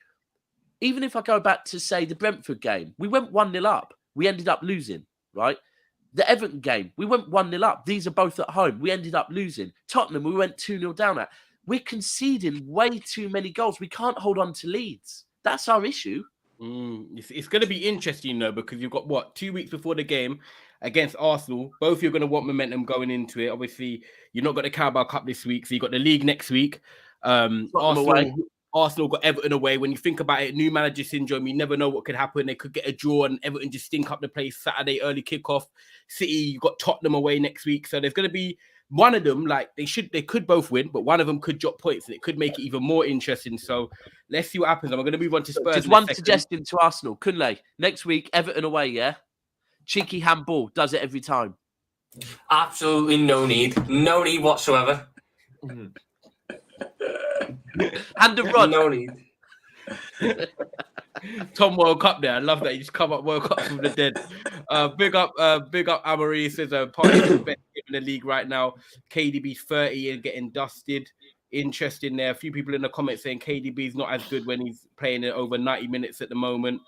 even if I go back to, say, the Brentford game, we went 1-0 up. We ended up losing, right? The Everton game, we went 1-0 up. These are both at home. We ended up losing. Tottenham, we went 2-0 down at. We're conceding way too many goals. We can't hold on to leads. That's our issue. It's going to be interesting, though, because you've got, 2 weeks before the game against Arsenal. Both you're going to want momentum going into it. Obviously, you're not got the Carabao Cup this week, so you've got the league next week. Arsenal got Everton away. When you think about it, new manager syndrome, you never know what could happen. They could get a draw and Everton just stink up the place Saturday early kickoff. City, you got Tottenham away next week. So there's going to be one of them, like they could both win, but one of them could drop points and it could make it even more interesting. So let's see what happens. I'm going to move on to Spurs. Just one suggestion to Arsenal. Kunle, next week, Everton away, Cheeky handball, does it every time. Absolutely no need. No need whatsoever. And a run. No need. Tom World Cup there. I love that. You just come up World Cup from the dead. Big up Amory says Partey is the best in the league right now. KDB's 30 and getting dusted. Interesting there. A few people in the comments saying KDB is not as good when he's playing it over 90 minutes at the moment.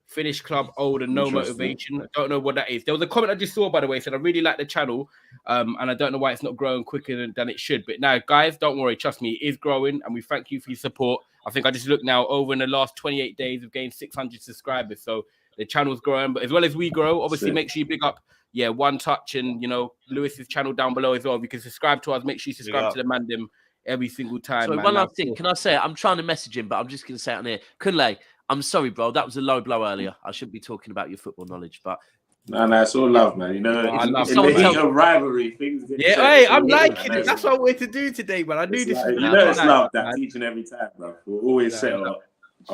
Finnish club, old and no motivation. I don't know what that is. There was a comment I just saw, by the way, said I really like the channel, and I don't know why it's not growing quicker than it should. But now, guys, don't worry. Trust me, it is growing, and we thank you for your support. I think I just looked now, over in the last 28 days, we've gained 600 subscribers. So the channel's growing, but as well as we grow, obviously make sure you big up, One Touch and, Lewis's channel down below as well. If you can subscribe to us, make sure you subscribe to the Mandem every single time. So one last thing, can I say it? I'm trying to message him, but I'm just going to say it on here. Kunle, I'm sorry, bro. That was a low blow earlier. I shouldn't be talking about your football knowledge, but... No, it's all love, man. In the heat of rivalry, things get I'm liking it. That's what I wanted to do today, man. I knew this. It's love that each and every time, bro. We'll always settle up.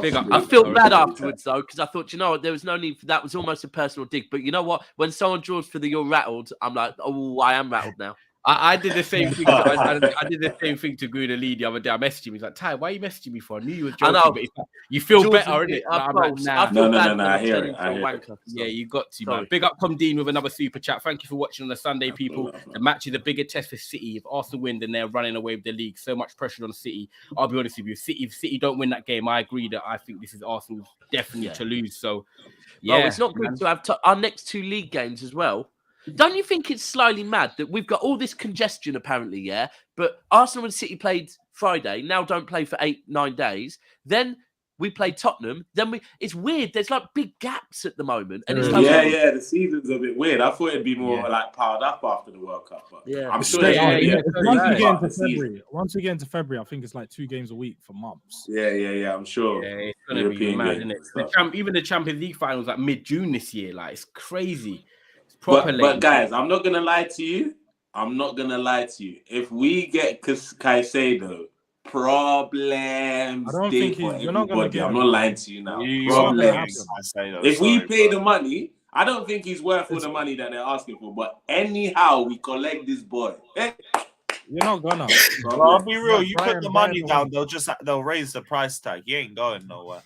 Big up. I feel bad Absolutely. afterwards though, because I thought, you know what, there was no need for that. It was almost a personal dig. But you know what? When someone draws for the "you're rattled," I'm like, oh, I am rattled now. I did the same thing. I did the same thing to Guna Lee the other day. I messaged him. He's like, "Ty, why are you messaging me for? I knew you was I joking, know. but it's like, you feel George better, and innit?" me Like, are I'm like, both. nah. I feel No, bad no, when I I hear turn it, into I a hear it. wanker. Yeah, you got to, Sorry. man. Big up Com Dean with another super chat. Thank you for watching on a Sunday, people. The match is a bigger test for City. If Arsenal win, then they're running away with the league. So much pressure on City. I'll be honest with you. If City don't win that game, I agree that I think this is Arsenal definitely to lose. So, yeah. Bro, it's not good to have our next 2 league games as well. Don't you think it's slightly mad that we've got all this congestion apparently, yeah? But Arsenal and City played Friday, now don't play for 8-9 days. Then we played Tottenham. Then it's weird. There's like big gaps at the moment. And it's like, Yeah, the season's a bit weird. I thought it'd be more like piled up after the World Cup, but Yeah. I'm sure there's gonna be a Once we part get of into the season. February, I think it's like 2 games a week for months. Yeah, I'm sure. Yeah, it's gonna European be mad, games isn't it? and stuff. Even the Champions League finals like mid-June this year, like it's crazy. It's proper But late. guys, I'm not gonna lie to you. If we get Caicedo, problems. I don't think you're not gonna get I'm him. not lying to you now. You Problems. I say though, If we sorry, pay bro. the money, I don't think he's worth all the money that they're asking for. But anyhow, we collect this boy. You're not gonna. Well, I'll be real. You Brighton- put the money Brighton- down, they'll raise the price tag. You ain't going nowhere.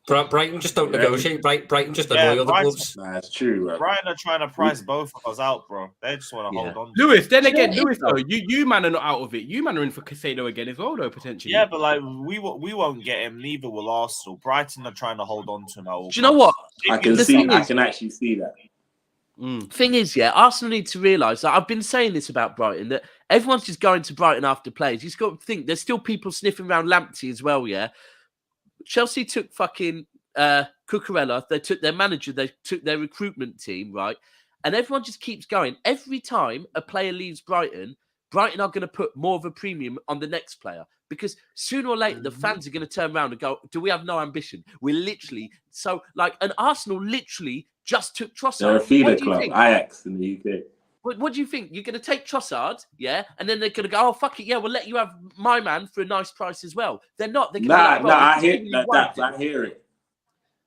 Brighton just don't negotiate. Brighton just annoy other Brighton- clubs. Nah, it's true, bro. Brighton are trying to price both of us out, bro. They just want to hold on. Lewis, then again, though, you man are not out of it. You man are in for Casado again as well, though, potentially. Yeah, but like we won't get him. Neither will Arsenal. Brighton are trying to hold on to him. do you know what? I can actually see that. Thing is, yeah, Arsenal need to realise that I've been saying this about Brighton, that everyone's just going to Brighton after plays. You've got to think there's still people sniffing around Lamptey as well, yeah. Chelsea took fucking Cucurella, they took their manager, they took their recruitment team, right? And everyone just keeps going. Every time a player leaves Brighton are going to put more of a premium on the next player, because sooner or later the fans are going to turn around and go, do we have no ambition? We're literally so like, and Arsenal literally just took Trossard. They're a feeder club, Ajax in the UK. What do you think? You're going to take Trossard, yeah? And then they're going to go, oh, fuck it, yeah, we'll let you have my man for a nice price as well. They're not. They're going to I hear that. I hear it.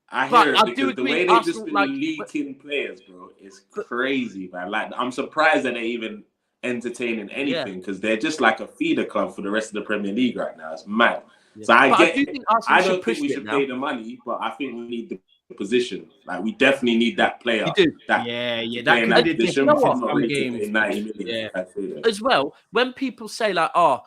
I hear it because the way they've just been leaking players, bro, is crazy, man. Like, I'm surprised that they're even entertaining anything because they're just like a feeder club for the rest of the Premier League right now. It's mad. Yeah. So I don't think we should pay the money, but I think we need the position. Like, we definitely need that player. You do. That could be position. As well, when people say like, oh,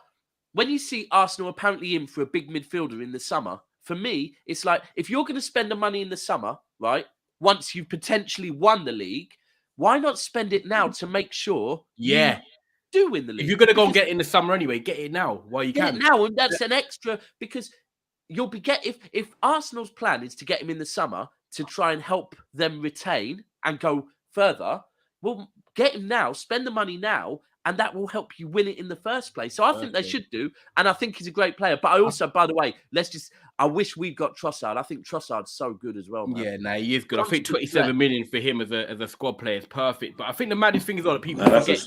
when you see Arsenal apparently in for a big midfielder in the summer, for me, it's like, if you're going to spend the money in the summer, right, once you've potentially won the league, why not spend it now to make sure you do win the league? If you're going to go and get it in the summer anyway, get it now while you can. Get it now, and that's an extra, because you'll be if Arsenal's plan is to get him in the summer to try and help them retain and go further, well, get him now, spend the money now, and that will help you win it in the first place. So I think they should do, and I think he's a great player. But I also, by the way, I wish we'd got Trossard. I think Trossard's so good as well, man. Yeah, he is good. I think 27 million for him as a squad player is perfect. But I think the maddest thing is all that people forget,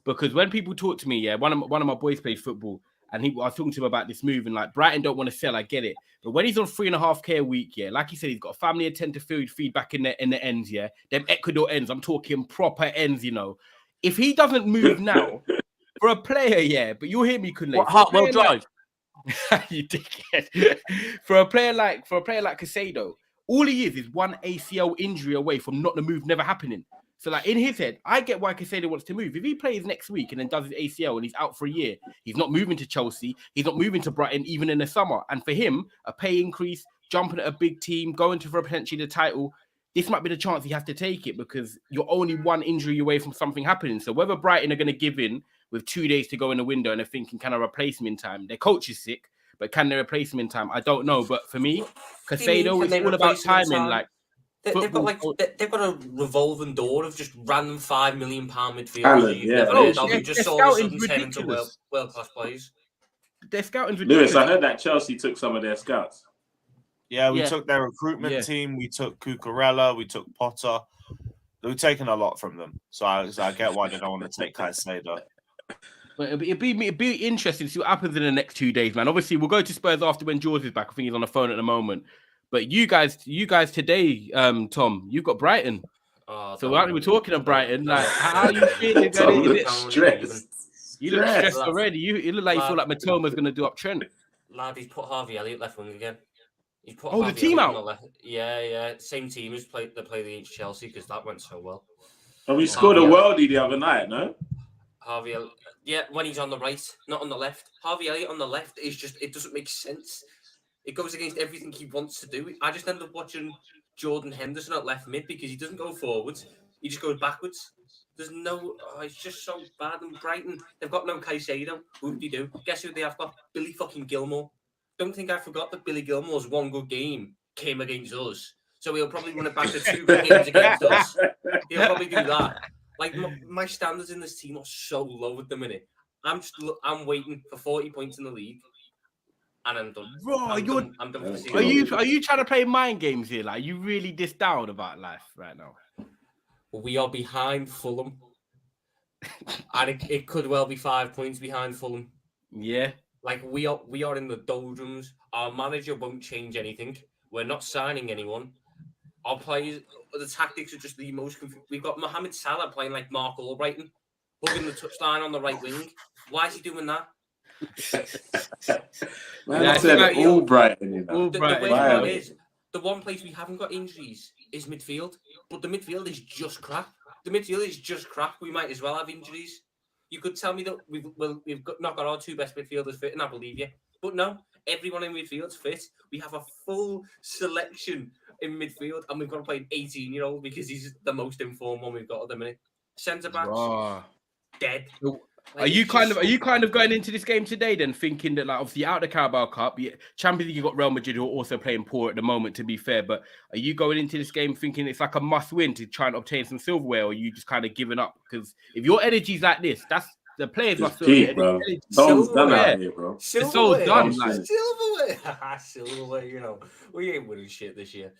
because when people talk to me, one of my boys plays football, and I was talking to him about this move, and like, Brighton don't want to sell, I get it. But when he's on 3.5K a week, like he said, he's got a family attend to feed back in the ends, them Ecuador ends, I'm talking proper ends, If he doesn't move now, for a player, but you'll hear me, Kunle. Hartwell Drive. You dickhead. For a player like Casado, all he is one ACL injury away from not the move never happening. So, like, in his head, I get why Casado wants to move. If he plays next week and then does his ACL and he's out for a year, he's not moving to Chelsea. He's not moving to Brighton even in the summer. And for him, a pay increase, jumping at a big team, going to for potentially the title, this might be the chance he has to take it, because you're only one injury away from something happening. So whether Brighton are going to give in with 2 days to go in the window and they're thinking, can I replace him in time? Their coach is sick, but can they replace him in time? I don't know. But for me, Casado, it's all about timing. Like, they've got a revolving door of just random £5 million midfielders. They just all of a sudden turn into world-class players. Their scouting's ridiculous. Lewis, I heard that Chelsea took some of their scouts. Yeah, we took their recruitment team. We took Cucurella. We took Potter. We've taken a lot from them. So I get why they don't want to take Caicedo. But it'd be interesting to see what happens in the next 2 days, man. Obviously, we'll go to Spurs after when George is back. I think he's on the phone at the moment. But you guys today, Tom, you've got Brighton. Oh, So we're talking of Brighton. Like, how are you feeling? Tom Is looks stressed. You look stressed already. You look like you feel like Matoma's going to do up Trent. Lad, he's put Harvey Elliott left wing again. He's put the team Elliott out. on the left. Yeah. Same team as they played against Chelsea because that went so well. And we scored a worldie the other night, no? Harvey Elliott. Yeah, when he's on the right, not on the left. Harvey Elliott on the left is just, it doesn't make sense. It goes against everything he wants to do. I just end up watching Jordan Henderson at left mid because he doesn't go forwards. He just goes backwards. There's no, it's just so bad. And Brighton, they've got no Caicedo. Whoop-de-doo. Guess who they have got? Billy fucking Gilmore. Don't think I forgot that Billy Gilmore's one good game came against us. So he'll probably run it back to 2 good games against us. He'll probably do that. Like, my standards in this team are so low at the minute. I'm waiting for 40 points in the league. And I'm done. Bro, I'm done for the season. Are you trying to play mind games here? Like, you really this down about life right now? We are behind Fulham. And it could well be 5 points behind Fulham. Yeah. Like, we are in the doldrums. Our manager won't change anything. We're not signing anyone. Our players, the tactics are just the most confusing. We've got Mohamed Salah playing like Mark Albrighton, hugging the touchline on the right wing. Why is he doing that? Man, I said Albrighton. You know. The weird one is, the one place we haven't got injuries is midfield, but the midfield is just crap. The midfield is just crap. We might as well have injuries. You could tell me that we've not got our 2 best midfielders fit, and I believe you. But no, everyone in midfield's fit. We have a full selection in midfield, and we've got to play an 18-year-old because he's the most informed one we've got at the minute. Centre backs dead. Like, are you kind of going into this game today then thinking that, like, obviously out of the Carabao Cup, Champions League, you got Real Madrid who are also playing poor at the moment, to be fair, but are you going into this game thinking it's like a must win to try and obtain some silverware, or are you just kind of giving up? Because if your energy's like this, that's the players must feel bro. Tom's done out here, bro. It's so done. Silverware, you know. We ain't winning shit this year.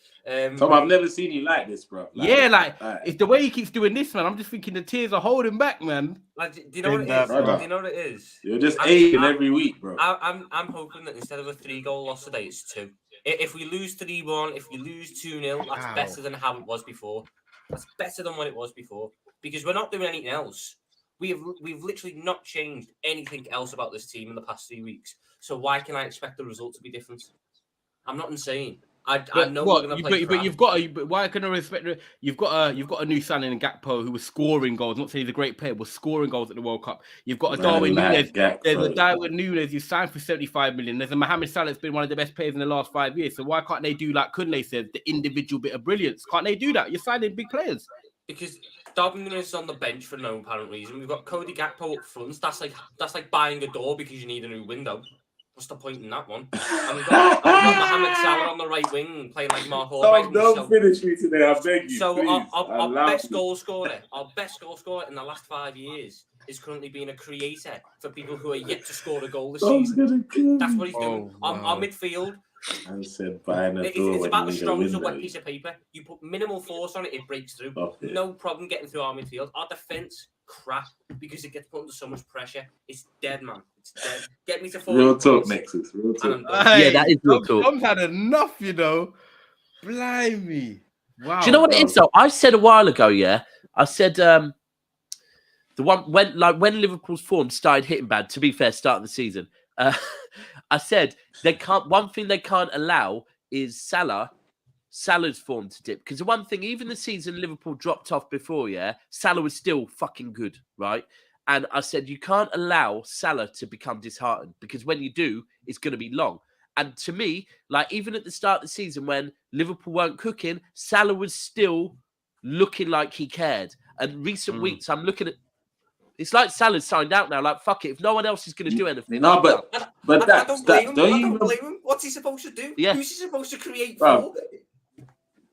Tom, I've never seen you like this, bro. It's the way he keeps doing this, man. I'm just thinking the tears are holding back, man. Like, do you know what it is? Do you know what it is? You're just aching every week, bro. I'm hoping that instead of a 3-goal loss today, it's 2. If we lose 3-1, if we lose 2-0, that's better than how it was before. That's better than what it was before. Because we're not doing anything else. We've literally not changed anything else about this team in the past 3 weeks. So why can I expect the result to be different? I'm not insane. I know we're going to play. But you've got why can I respect? You've got a new signing in Gakpo who was scoring goals. Not saying he's a great player, was scoring goals at the World Cup. You've got a Darwin Núñez. There's a Darwin Núñez you signed for 75 million. There's a Mohamed Salah that's been one of the best players in the last 5 years. So why can't they do like Kunle said, the individual bit of brilliance? Can't they do that? You're signing big players. Because Darwin Núñez is on the bench for no apparent reason. We've got Cody Gakpo up front. That's like buying a door because you need a new window. What's the point in that one? And we've got Mohamed Salah on the right wing playing like Mark Albrighton. Don't finish me today, I beg you. So please. our best goal scorer in the last 5 years is currently being a creator for people who are yet to score a goal this season. That's what he's doing. Our midfield. I said buying a door. It's about as strong as a wet piece of paper. You put minimal force on it, it breaks through. No problem getting through our midfield. Our defense, crap, because it gets put under so much pressure. It's dead, man. It's dead. Get me to 40 Real talk, points. Nexus. Real talk. Yeah, that is real talk. Tom's had enough, you know. Blimey. Wow. Do you know what it is though? I said a while ago, I said the one when Liverpool's form started hitting bad, to be fair, start of the season. I said one thing they can't allow is Salah's form to dip. Because the one thing, even the season Liverpool dropped off before, Salah was still fucking good, right? And I said, you can't allow Salah to become disheartened because when you do, it's going to be long. And to me, like even at the start of the season when Liverpool weren't cooking, Salah was still looking like he cared. And recent weeks, I'm looking at, it's like Salah's signed out now. Like, fuck it. If no one else is going to do anything. No, but I don't blame him. What's he supposed to do? Yeah. Who's he supposed to create Bro. for?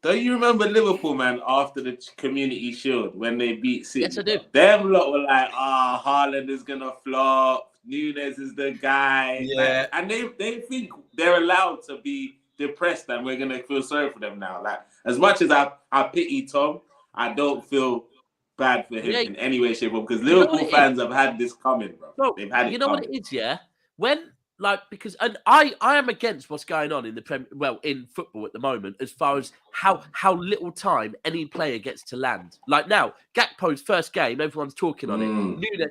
Don't you remember Liverpool, man, after the Community Shield when they beat City? Yes, I do. Them lot were like, Haaland is going to flop. Núñez is the guy. Yeah. Like, and they think they're allowed to be depressed and we're going to feel sorry for them now. Like, as much as I pity Tom, I don't feel bad for him Yeah. in any way, shape, or form. Because You know what Liverpool it fans have had this coming, bro. Bro, They've had it you know coming. what it is, yeah? When, like, because, and I am against what's going on in the in football at the moment, as far as how little time any player gets to land. Like now, Gakpo's first game, everyone's talking on it. Nunes,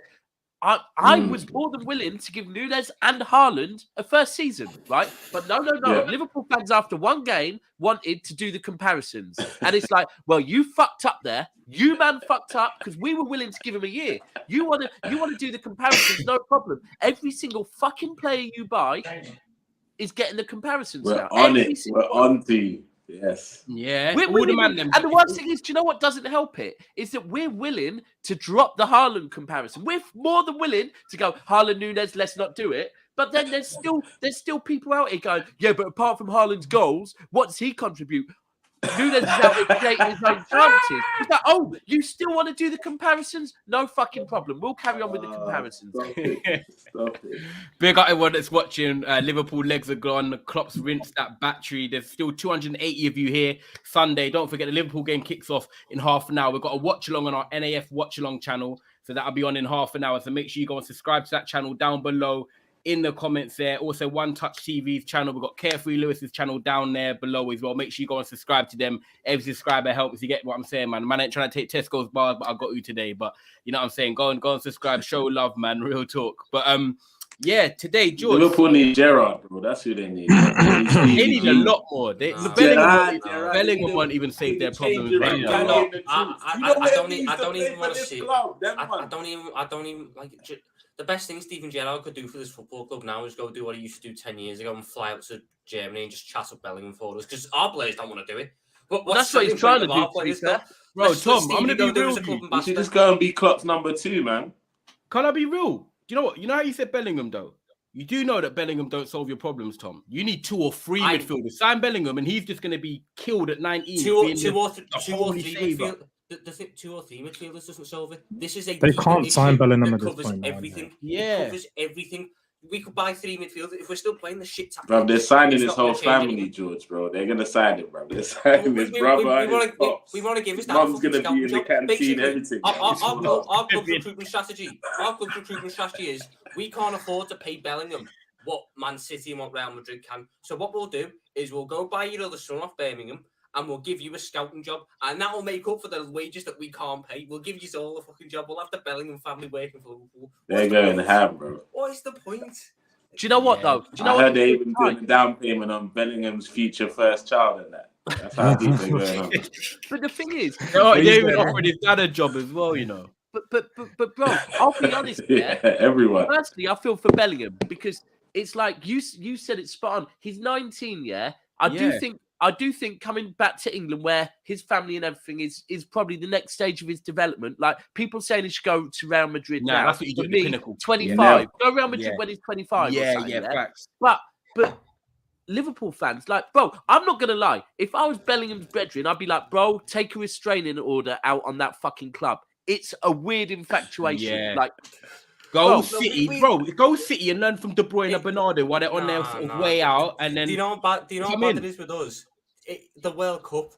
I was more than willing to give Nunes and Haaland a first season, right? But no. Yeah. Liverpool fans, after one game, wanted to do the comparisons. And it's like, well, you fucked up there. You, man, fucked up because we were willing to give him a year. You want to do the comparisons, no problem. Every single fucking player you buy is getting the comparisons We're now. on Every it. single We're one. on to you. Yes. Yeah. We're All the willing, man them. and the worst thing is, do you know what doesn't help it? Is that we're willing to drop the Haaland comparison. We're more than willing to go Haaland, Nunes. Let's not do it. But then there's still people out here going, yeah, but apart from Haaland's goals, what does he contribute? Nunes is out there creating his own chances. It's like, oh, you still want to do the comparisons? No fucking problem. We'll carry on with the comparisons. Stop it. Big up everyone that's watching. Liverpool legs are gone. Klopp's rinsed that battery. There's still 280 of you here. Sunday. Don't forget the Liverpool game kicks off in half an hour. We've got a watch along on our NAF watch along channel. So that'll be on in half an hour. So make sure you go and subscribe to that channel down below in the comments there. Also, One Touch TV's channel. We've got Carefree Lewis's channel down there below as well. Make sure you go and subscribe to them. Every subscriber helps. You get what I'm saying, man. Man ain't trying to take Tesco's bars, but I got you today. But you know what I'm saying? Go and subscribe. Show love, man. Real talk. But yeah, today, George. Liverpool need Gerrard, bro. That's who they need. They need a lot more. Bellingham won't even save their problems right now. I don't even want to see. I don't even like. The best thing Steven Gerrard could do for this football club now is go do what he used to do 10 years ago and fly out to Germany and just chat up Bellingham for us, because our players don't want to do it. But that's what he's trying to do. Bro, Tom, I'm going to be real with you. You should just go and be Klopp's number 2, man. Can I be real? Do you know what? You know how you said Bellingham, though? You do know that Bellingham don't solve your problems, Tom. You need 2 or 3 midfielders. Sign Bellingham, and he's just going to be killed at 19. Two or three midfielders. The 2 or 3 midfielders doesn't solve it. This is a they can't sign Bellingham at this covers point. Everything. Yeah, it covers everything. We could buy 3 midfielders if we're still playing the shit tactics. Bro, they're signing his whole family, George, bro. They're gonna sign it, bro. They're signing his brother. We want to give his dad mom's gonna be in the canteen. Everything. Our club's recruitment strategy. Our club's recruitment strategy is we can't afford to pay Bellingham what Man City and what Real Madrid can. So what we'll do is we'll go buy your other son off Birmingham, and we'll give you a scouting job, and that will make up for the wages that we can't pay. We'll give you all a fucking job. We'll have the Bellingham family working for Liverpool. They're going to have, bro. What is the point? Do you know what, though? Do you know I what heard they even doing the down payment on Bellingham's future first child and that. That's how deep they're going on. But the thing is, they even offered his dad a job as well, you know. But bro, I'll be honest, yeah, everyone. Personally, I feel for Bellingham because it's like you said it spot on. He's 19, yeah. I do think coming back to England, where his family and everything is probably the next stage of his development. Like people saying he should go to Real Madrid now. That's what you do at the pinnacle. 25. Yeah, go Real Madrid when he's 25. Facts. But Liverpool fans, like, bro, I'm not gonna lie. If I was Bellingham's brethren, I'd be like, bro, take a restraining order out on that fucking club. It's a weird infatuation. Yeah. Like. Go City and learn from De Bruyne and Bernardo while they're on their way out, and then do you know how bad it is with us? The World Cup.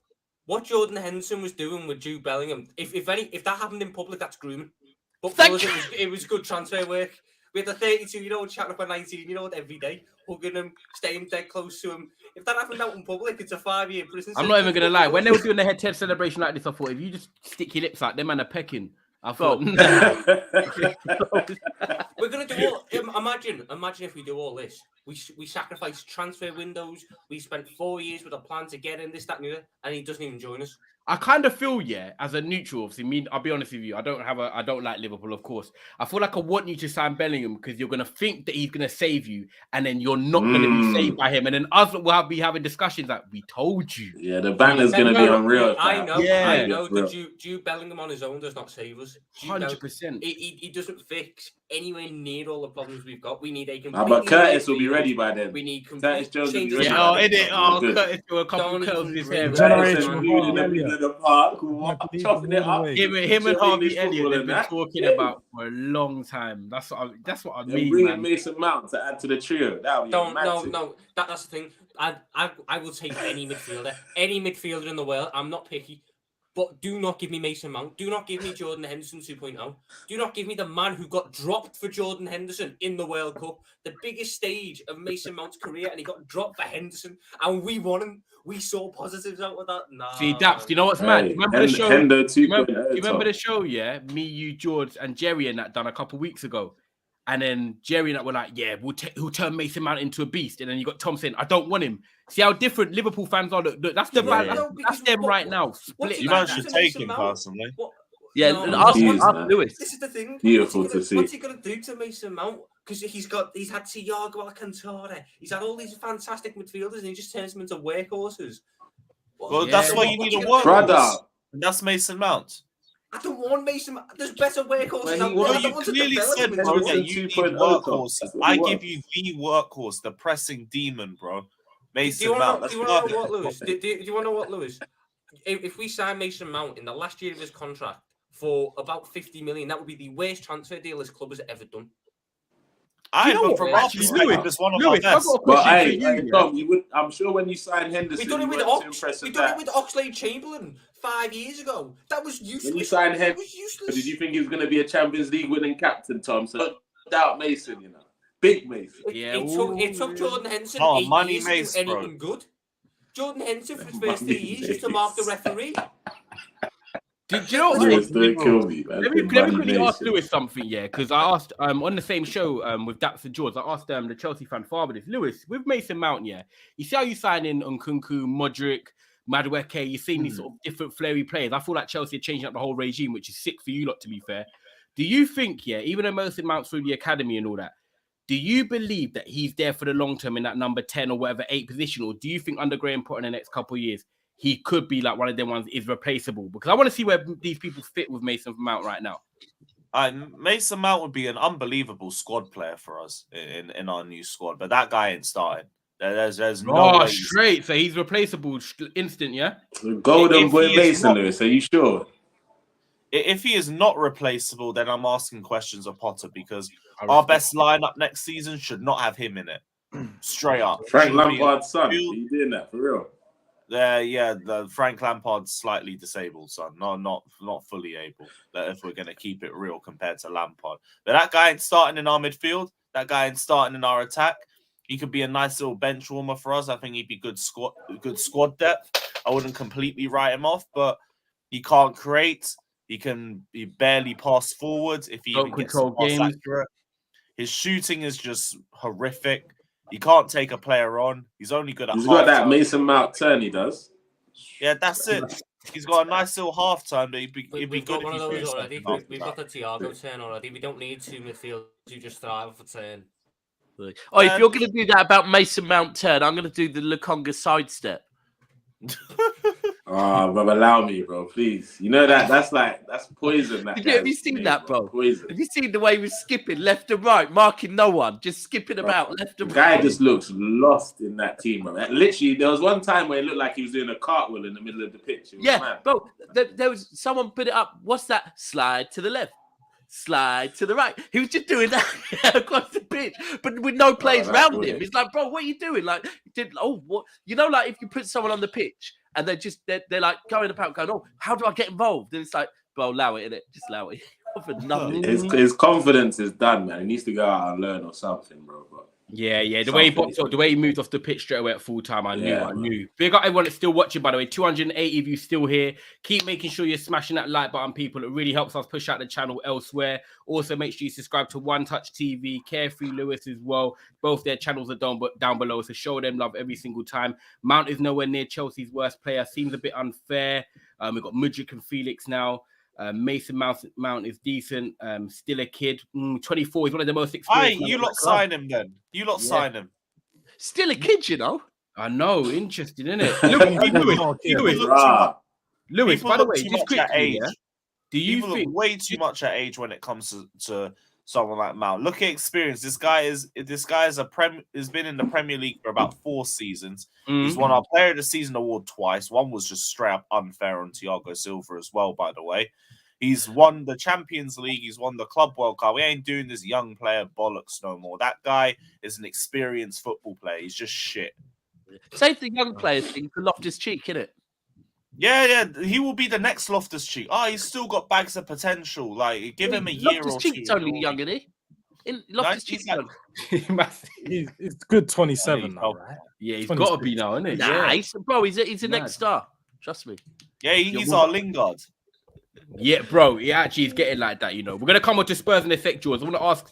What Jordan Henderson was doing with Jude Bellingham. If that happened in public, that's grooming. But for us, it was good transfer work. We had a 32-year-old chatting up a 19-year-old every day, hugging him, staying dead close to him. If that happened out in public, it's a 5-year prison. I'm not even gonna lie. When they were doing the head-to-head celebration like this, I thought if you just stick your lips out, them man are pecking. I thought we're gonna do all. Imagine if we do all this. We sacrifice transfer windows. We spent 4 years with a plan to get in this, that, and the other, and he doesn't even join us. I kind of feel, as a neutral, obviously, I'll be honest with you, I don't like Liverpool, of course. I feel like I want you to sign Bellingham because you're going to think that he's going to save you, and then you're not going to be saved by him. And then us will be having discussions like, we told you. Yeah, the banner's going to be unreal. I know that Jude Bellingham on his own does not save us. 100%. He doesn't fix anywhere near all the problems we've got. We need a complete... But Curtis will be ready by then. We need Curtis Jones will be ready. Curtis will a couple curls in his hair. The park, chopping it up. Him and Harvey Elliott have been talking about for a long time. That's what I mean. Bringing Mason Mount to add to the trio. No. That's the thing. I will take any midfielder in the world. I'm not picky. But do not give me Mason Mount. Do not give me Jordan Henderson 2.0. Do not give me the man who got dropped for Jordan Henderson in the World Cup, the biggest stage of Mason Mount's career, and he got dropped for Henderson, and we won him. We saw positives out of that. Nah, See, Daps, do you know what's mad? Hey, Remember the show? Hendo Do you 2.0. remember the show? Yeah, me, you, George, and Jerry, and that done a couple weeks ago. And then Jerry and that were like, "Yeah, he'll turn Mason Mount into a beast." And then you got Tom saying, "I don't want him." See how different Liverpool fans are. Look, that's the that's them right now. Split You like man that. should take him personally. Yeah, No, ask Lewis. This is the thing. Beautiful to see. What's he gonna do to Mason Mount? Because he's had Thiago Alcantara. He's had all these fantastic midfielders, and he just turns them into workhorses. Well, that's why you need a workhorse. Brother. And that's Mason Mount. I don't want Mason Mount. There's better workhorses. Well, You clearly said, bro, Henderson that you need 2.0 workhorses. That's what I he give wants. you the workhorse, the pressing demon, bro. Do Mason you Mount. want to That's know perfect. what, Lewis? Do you want to know what, Lewis? If we sign Mason Mount in the last year of his contract for about 50 million, that would be the worst transfer deal this club has ever done. I know but what, from our actually, perspective, Lewis, it's one of Lewis, our I've best. got a But question hey, for you. Tom, I'm sure when you signed Henderson, We done it you with weren't too Ox. impressed We with done it that. with Oxlade-Chamberlain 5 years ago. That was useless. When you signed It Henderson, was useless. did you think he was going to be a Champions League winning captain, Tom? So don't doubt Mason, you know. Big Mason. It took Jordan Henderson Oh, 8 money years Mace, to do bro. anything good. Jordan Henderson for his first Money 3 years just to mark the Mace. referee. Do you know what? Lewis, don't kill me, man. Let me Money quickly ask Mason. Lewis something, yeah, because I asked on the same show with Daps and George, I asked the Chelsea fan father this. Lewis, with Mason Mount, yeah, you see how you sign in Nkunku, Modric, Madueke, you've seen these sort of different flary players. I feel like Chelsea are changing up the whole regime, which is sick for you lot, to be fair. Do you think, yeah, even though Mason Mount's through the academy and all that, do you believe that he's there for the long term in that number 10 or whatever 8 position, or do you think under Graham Potter in the next couple of years he could be like one of them ones is replaceable? Because I want to see where these people fit with Mason Mount right now. Mason Mount would be an unbelievable squad player for us in our new squad, but that guy ain't starting. There's no way. Straight. So he's replaceable instant, yeah? Golden If boy he is Mason, not- Lewis, are you sure? If he is not replaceable, then I'm asking questions of Potter because our best lineup next season should not have him in it. Straight up. Frank Shouldn't be- Lampard's son. Are you doing that for real? The Frank Lampard's slightly disabled son, not fully able. If we're gonna keep it real compared to Lampard, but that guy ain't starting in our midfield. That guy ain't starting in our attack. He could be a nice little bench warmer for us. I think he'd be good squad depth. I wouldn't completely write him off, but he can't create. He barely pass forwards if he Don't even gets control pass games. accurate. His shooting is just horrific. He can't take a player on. He's only good at He's got that half-time. Mason Mount turn, he does. Yeah, that's it. He's got a nice little half time, but it'd be We've good got one if of he those threw already. something after We've that. got the Thiago turn already. We don't need 2 midfielders who just thrive off a turn. Oh, if you're going to do that about Mason Mount turn, I'm going to do the Lukonga sidestep. Oh, bro, allow me, bro, please. You know that's poison. Have you seen name, that, bro? Poison. Have you seen the way he was skipping left and right, marking no one, just skipping about left The and guy right? just looks lost in that team, bro. Literally, there was one time where it looked like he was doing a cartwheel in the middle of the pitch. It was Yeah, mad. bro. There was someone put it up. What's that? Slide to the left, slide to the right. He was just doing that across the pitch, but with no players that's around brilliant. him. It's like, bro, what are you doing? Like, what? You know, like if you put someone on the pitch and they're like going about, going, oh, how do I get involved? And it's like, bro, allow it, innit? Just allow it. For nothing. His confidence is done, man. He needs to go out and learn or something, bro. But Yeah. The way he boxed up, the way he moved off the pitch straight away at full time, I Yeah, knew. Big up everyone that's still watching, by the way. 280 of you still here. Keep making sure you're smashing that like button, people. It really helps us push out the channel elsewhere. Also, make sure you subscribe to One Touch TV, Carefree Lewis as well. Both their channels are down below, so show them love every single time. Mount is nowhere near Chelsea's worst player. Seems a bit unfair. We've got Mudryk and Felix now. Mason Mount is decent. Still a kid. 24. He's one of the most experienced. You lot sign him then. You lot sign him. Still a kid, you know. I know. Interesting, isn't it? Lewis, by the way, just quickly, yeah? Do you People think look way too much at age when it comes to someone like Mount? Look at experience. This guy has been in the Premier League for about 4 seasons. He's won our Player of the Season award twice. One was just straight up unfair on Thiago Silva as well, by the way. He's won the Champions League. He's won the Club World Cup. We ain't doing this young player bollocks no more. That guy is an experienced football player. He's just shit. Save the young players thing for Loftus-Cheek, innit? Yeah, he will be the next Loftus-Cheek. He's still got bags of potential. Like, give him a year or two. Loftus-Cheek's only young, isn't he? Loftus-Cheek's like- young. He's good 27 now, right? Yeah, he's got to be now, isn't it? Nah, Yeah. he's the next star. Trust me. Yeah, he's our Lingard. Yeah, bro, he actually is getting like that, you know. We're going to come on to Spurs in a sec, George. I want to ask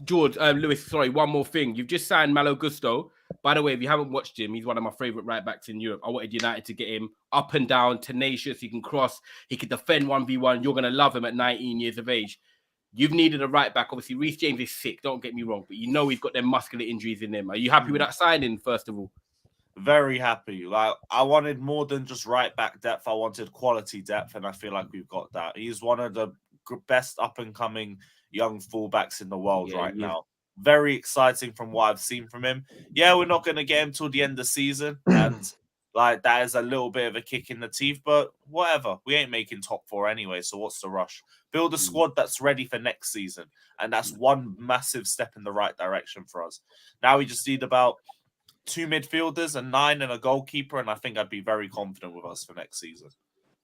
Lewis, one more thing. You've just signed Malo Gusto. By the way, if you haven't watched him, he's one of my favourite right-backs in Europe. I wanted United to get him up and down, tenacious. He can cross. He can defend 1v1. You're going to love him at 19 years of age. You've needed a right-back. Obviously, Reece James is sick. Don't get me wrong. But you know he's got them muscular injuries in him. Are you happy with that signing, first of all? Very happy. Like, I wanted more than just right-back depth. I wanted quality depth, and I feel like we've got that. He's one of the best up-and-coming young fullbacks in the world now. Very exciting from what I've seen from him. Yeah, we're not going to get him till the end of the season, and like that is a little bit of a kick in the teeth, but whatever. We ain't making top 4 anyway, so what's the rush? Build a squad that's ready for next season, and that's one massive step in the right direction for us. Now we just need about 2 midfielders, a 9 and a goalkeeper, and I think I'd be very confident with us for next season.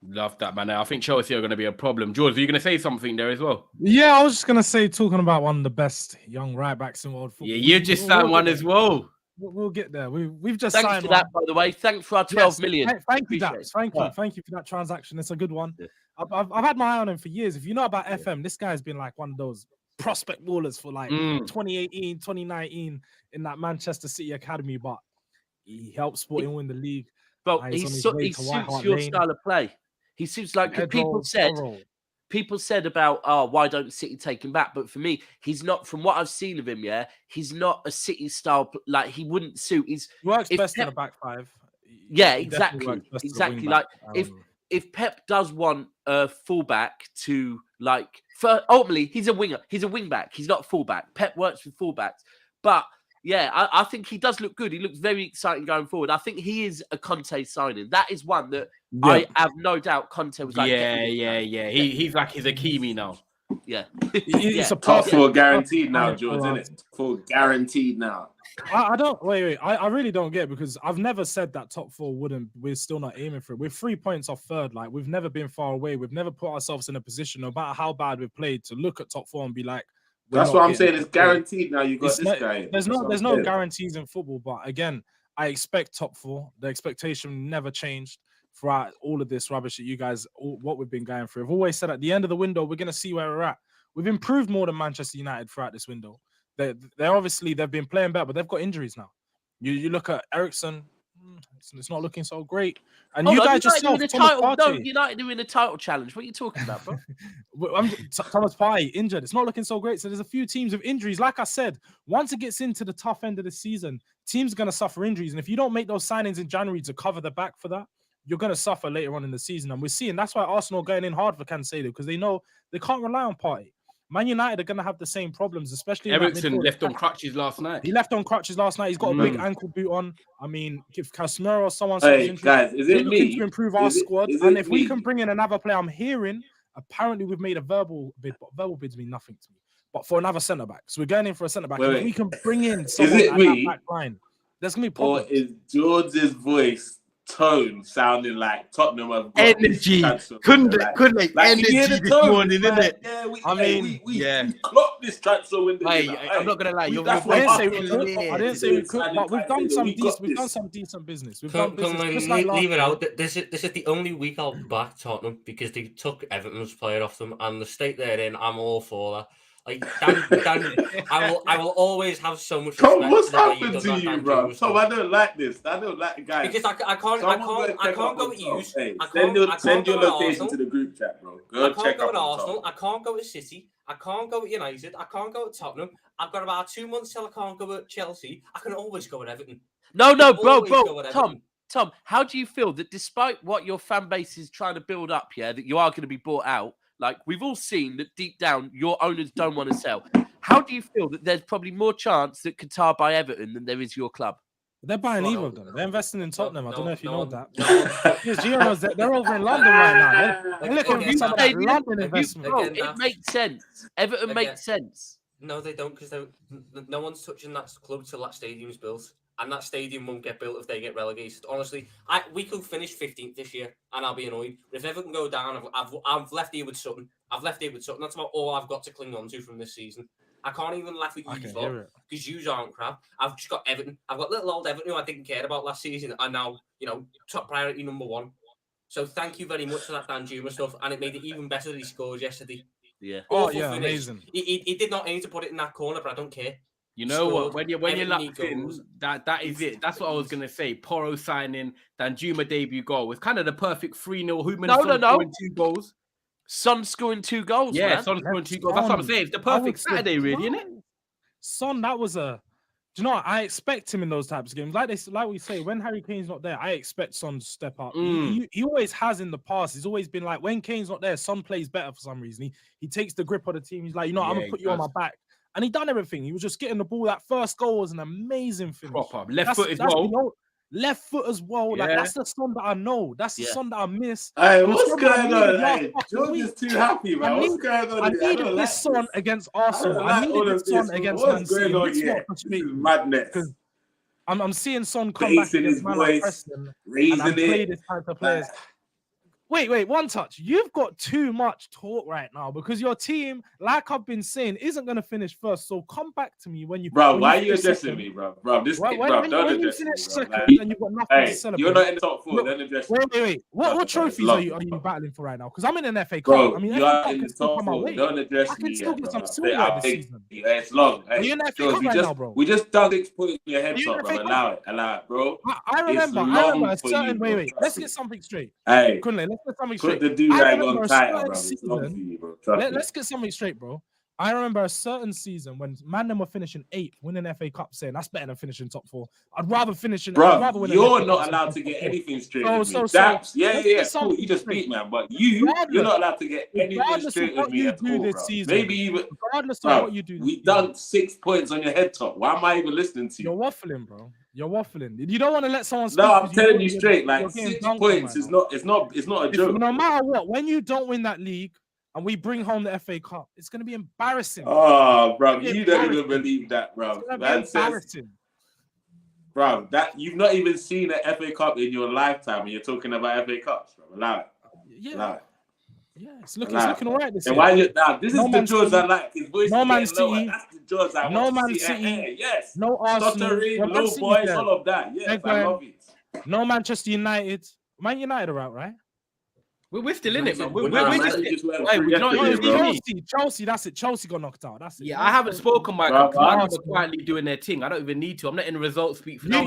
Love that, man. I think Chelsea are going to be a problem. George, are you going to say something there as well? Yeah, I was just going to say, talking about one of the best young right-backs in world football. Yeah, you just signed one as well. We'll get there. We've just Thanks signed for that, by the way. Thanks for our 12 million. Thank you, Daps. Thank you for that transaction. It's a good one. Yeah. I've had my eye on him for years. If you know about FM, this guy's been like one of those prospect ballers for like 2018, 2019 in that Manchester City academy, but he helped Sporting win the league. But he suits your style of play. He suits like people said about why don't City take him back? But for me, he's not. From what I've seen of him, he's not a City style. Like he wouldn't suit. He works best in a back five. Yeah, exactly. Like if Pep does want a fullback to like, ultimately he's a winger. He's a wing back. He's not a fullback. Pep works with fullbacks, but. Yeah, I think he does look good. He looks very exciting going forward. I think he is a Conte signing. That is one that I have no doubt Conte was like... Yeah. He's like his Hakimi now. Yeah. It's a top 4 guaranteed now, George, isn't it? 4 guaranteed now. I don't... Wait. I really don't get it because I've never said that top 4 wouldn't... We're still not aiming for it. We're 3 points off third. Like, we've never been far away. We've never put ourselves in a position, no matter how bad we've played, to look at top 4 and be like... That's what I'm saying. It's guaranteed now. You got this guy. There's no guarantees in football, but again, I expect top 4. The expectation never changed throughout all of this rubbish that you guys, what we've been going through. I've always said at the end of the window, we're going to see where we're at. We've improved more than Manchester United throughout this window. They've been playing better, but they've got injuries now. You look at Eriksen. It's not looking so great. And you guys just United are in the title challenge. What are you talking about, bro? Thomas Partey injured. It's not looking so great. So there's a few teams with injuries. Like I said, once it gets into the tough end of the season, teams are going to suffer injuries. And if you don't make those signings in January to cover the back for that, you're going to suffer later on in the season. And we're seeing that's why Arsenal are going in hard for Casemiro because they know they can't rely on Partey. Man United are going to have the same problems, especially... Eriksen left on crutches last night. He left on crutches last night. He's got a big ankle boot on. I mean, if Casemiro or someone... guys, is it me? To improve our squad. And if we can bring in another player, I'm hearing, apparently we've made a verbal bid, but verbal bids mean nothing to me. But for another centre-back. So we're going in for a centre-back. If we can bring in someone at that back line, there's going to be problems. Or is George's voice... tone sounding like Tottenham have got energy. Couldn't energy this morning, isn't it? Yeah, we clocked this transfer window. I'm not gonna lie. I didn't say we could, but we've done some decent business. We've done business. Leave it out. This is the only week I'll back Tottenham because they took Everton's player off them, and the state they're in, I'm all for that. Like Dan, I will always have so much respect. Tom, what's happened to you, bro? Tom, I don't like this. I don't like the guy. Because I can't go at you. Send your location to the group chat, bro. I can't go at Arsenal. I can't go at City. I can't go at United. I can't go at Tottenham. I've got about 2 months till I can't go at Chelsea. I can always go at Everton. No, bro. Tom, how do you feel that despite what your fan base is trying to build up, that you are going to be bought out? Like, we've all seen that deep down, your owners don't want to sell. How do you feel that there's probably more chance that Qatar buy Everton than there is your club? They're buying either of them. They're investing in Tottenham. I don't know if you know that. They're over in London right now. They're looking for some of that London investment. It makes sense. Everton makes sense. No, they don't, because no one's touching that club till that stadium's built. and that stadium won't get built if they get relegated. Honestly, we could finish 15th this year, and I'll be annoyed. But if Everton go down, I've left here with something. That's about all I've got to cling on to from this season. I can't even laugh at you because yous aren't crap. I've just got Everton. I've got little old Everton who I didn't care about last season, and now top priority number one. So thank you very much for that Danjuma stuff, and it made it even better that he scored yesterday. Yeah. Awful finish. Amazing. He did not aim to put it in that corner, but I don't care. You know what? When you're locked in, that is it. That's what I was gonna say. Porro signing, Danjuma debut goal. It's kind of the perfect 3-0. No. 2 goals. Son scoring 2 goals. Yeah, man. Son scoring 2 goals. That's what I'm saying. It's the perfect Saturday, really, isn't it? Son, that was a. Do you know what? I expect him in those types of games. Like we say, when Harry Kane's not there, I expect Son to step up. He always has in the past. He's always been like, when Kane's not there, Son plays better for some reason. He takes the grip of the team. He's like, I'm gonna put you on my back. And he done everything. He was just getting the ball. That first goal was an amazing finish. Proper left foot as well. Left foot as well. Like that's the Son that I know. That's the Son that I miss. Hey, what's going on? Hey, George is too happy, man. What's going on? I needed this Son against Arsenal. I needed this Son against Man City. What's going on? This is madness. I'm seeing Son come back in his voice, raising play this type of players. Wait, one touch. You've got too much talk right now because your team, like I've been saying, isn't going to finish first. So come back to me when you. Bro, why are you addressing me, bro? Bro, this when don't you address finish me, second and you've got nothing to celebrate. You're not in the top 4. Don't address me. Wait. What trophies are you battling for right now? Because I'm in an FA Cup. Bro, I mean, you are in the top 4. Don't address me. I can still get some silver this season. It's long. Are you in FA Cup right now, bro? We just done 6 points in your head top, bro. Allow it, bro. I remember a certain. Wait. Let's get something straight. Hey, Kunle, let's get something straight. Put the do-rag on tighter, bro. Let's get something straight, bro. I remember a certain season when Man were finishing 8th, winning FA Cup, saying that's better than finishing top 4. I'd rather finish in. Bro, you're not allowed to get anything straight. Daps, yeah, cool. You just beat, man. But you're not allowed to get anything straight with me at all, bro. Maybe even regardless of what you do. We done 6 points on your head top. Why am I even listening to you? You're waffling, bro. You're waffling. You don't want to let someone. No, I'm telling you straight. Like 6 points is not. It's not a joke. No matter what, when you don't win that league. And we bring home the FA Cup. It's going to be embarrassing. Oh, bro, you don't even believe that, bro. That's embarrassing. Bro, that you've not even seen an FA Cup in your lifetime, and you're talking about FA Cups, bro. Allow it. Yeah, it's looking all right this year. And why you now? This is the George I like. His voice no Man is City. Lower. That's the George I want no to Man see. City. Yes. No Arsenal. Stuttering, no boys, all of that. Yes, I love it. No Manchester United. Man United are out, right? We're still in it, man. We're Chelsea, that's it. Chelsea got knocked out. That's it. Yeah, I haven't spoken, Mike. I'm quietly doing their thing. I don't even need to. I'm not in the results speak. You're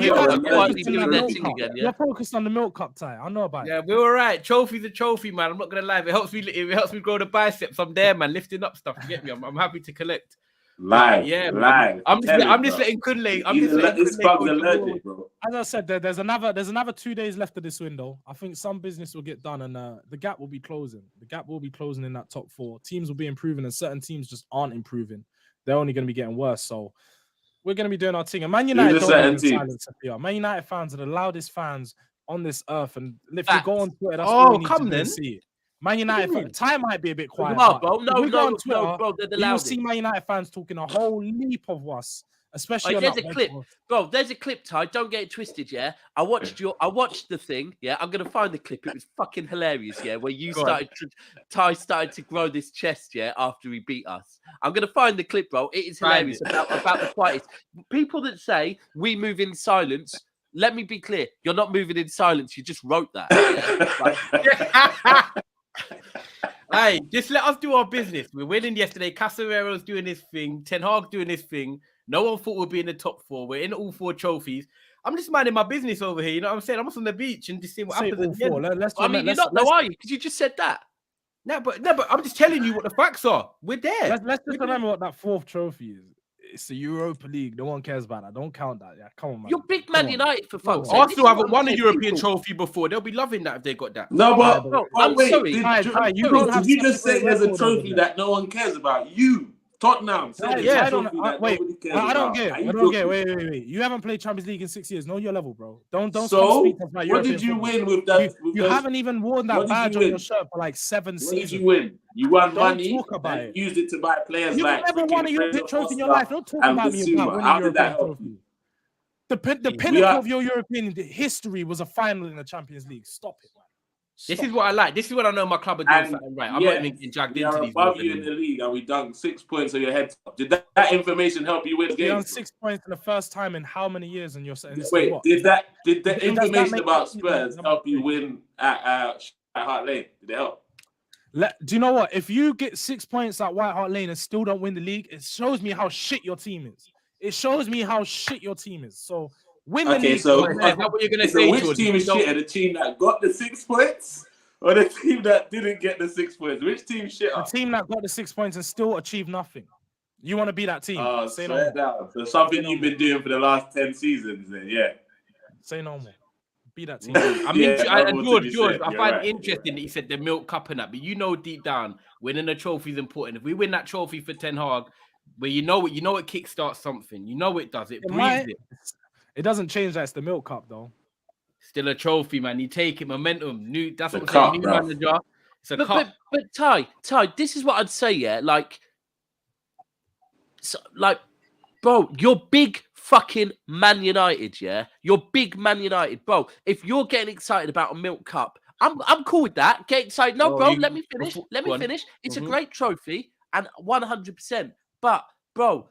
focused on the Milk Cup tie. I know about it. Yeah, we're all right. Trophy's a trophy, man. I'm not gonna lie. If it helps me grow the biceps, I'm there, man. Lifting up stuff. You get me? I'm happy to collect. Live. I'm just letting Kunle. As I said, there's another 2 days left of this window. I think some business will get done, and the gap will be closing. The gap will be closing in that top 4. Teams will be improving, and certain teams just aren't improving. They're only going to be getting worse. So we're going to be doing our thing. And Man United don't live in silence. Man United fans are the loudest fans on this earth, and if you go on Twitter, that's all we need to see. Man United fans, time might be a bit quiet. No, bro. No, bro. You'll see Man United fans talking a whole leap of us, especially. There's a clip, bro. There's a clip, Ty. Don't get it twisted, yeah. I watched the thing, yeah. I'm gonna find the clip. It was fucking hilarious, yeah. Where Ty started to grow this chest, yeah, after he beat us. I'm gonna find the clip, bro. It is hilarious about the quietest people that say we move in silence. Let me be clear. You're not moving in silence. You just wrote that. Hey, just let us do our business. We're winning yesterday. Casemiro's doing his thing. Ten Hag doing his thing. No one thought we'd be in the top 4. We're in all 4 trophies. I'm just minding my business over here. You know what I'm saying? I'm just on the beach and just seeing what happens. You're not, though, are you? Because you just said that. No, but I'm just telling you what the facts are. We're there. Let's just remember what that 4th trophy is. It's the Europa League. No one cares about that. Don't count that. Yeah, come on, man. You're big Man United for fuck's sake. Arsenal haven't won a European trophy before. They'll be loving that if they got that. No, but I'm sorry. Did you just say there's a trophy that no one cares about? You, Tottenham. I don't get. Wait. You haven't played Champions League in 6 years. Know your level, bro. Don't. So what did you win with that? You haven't even worn that badge on your shirt for like 7 seasons. What did you win? You won money and used it to buy players like. You've never won a European trophy in your life. Don't talk about me about winning a European trophy. The pinnacle of your European history was a final in the Champions League. Stop it, man. This is what I like. This is what I know my club are doing something right. I'm not even getting dragged into these. We are above you in the league, and we dunked 6 points on your head. Did that information help you win the game? You done 6 points in the first time in how many years? And you're saying, wait, what? did the information about Spurs help you win at Hart Lane? Did it help? Do you know what? If you get 6 points at White Hart Lane and still don't win the league, it shows me how shit your team is. It shows me how shit your team is. So win the league. So is that what you're gonna so say? which George? team is shit? The team that got the 6 points, or the team that didn't get the 6 points? Which team shit? The team that got the 6 points and still achieved nothing. You want to be that team? Say no more. So something you've been doing for the last 10 seasons, then yeah. Say no more. Be that team. George, I find it interesting that he said the Milk Cup and that, but you know deep down, winning a trophy is important. If we win that trophy for Ten Hag, where you know it kickstarts something. You know it does. It breathes it. It doesn't change that it's the Milk Cup though. Still a trophy, man. You take it, momentum. That's what I'm saying. New manager. It's a cup. But Ty, this is what I'd say. Yeah, like, bro, you're big fucking Man United. Yeah, you're big Man United, bro. If you're getting excited about a Milk Cup, I'm cool with that. Get excited. No, bro. Let me finish. It's a great trophy, and 100%. But bro,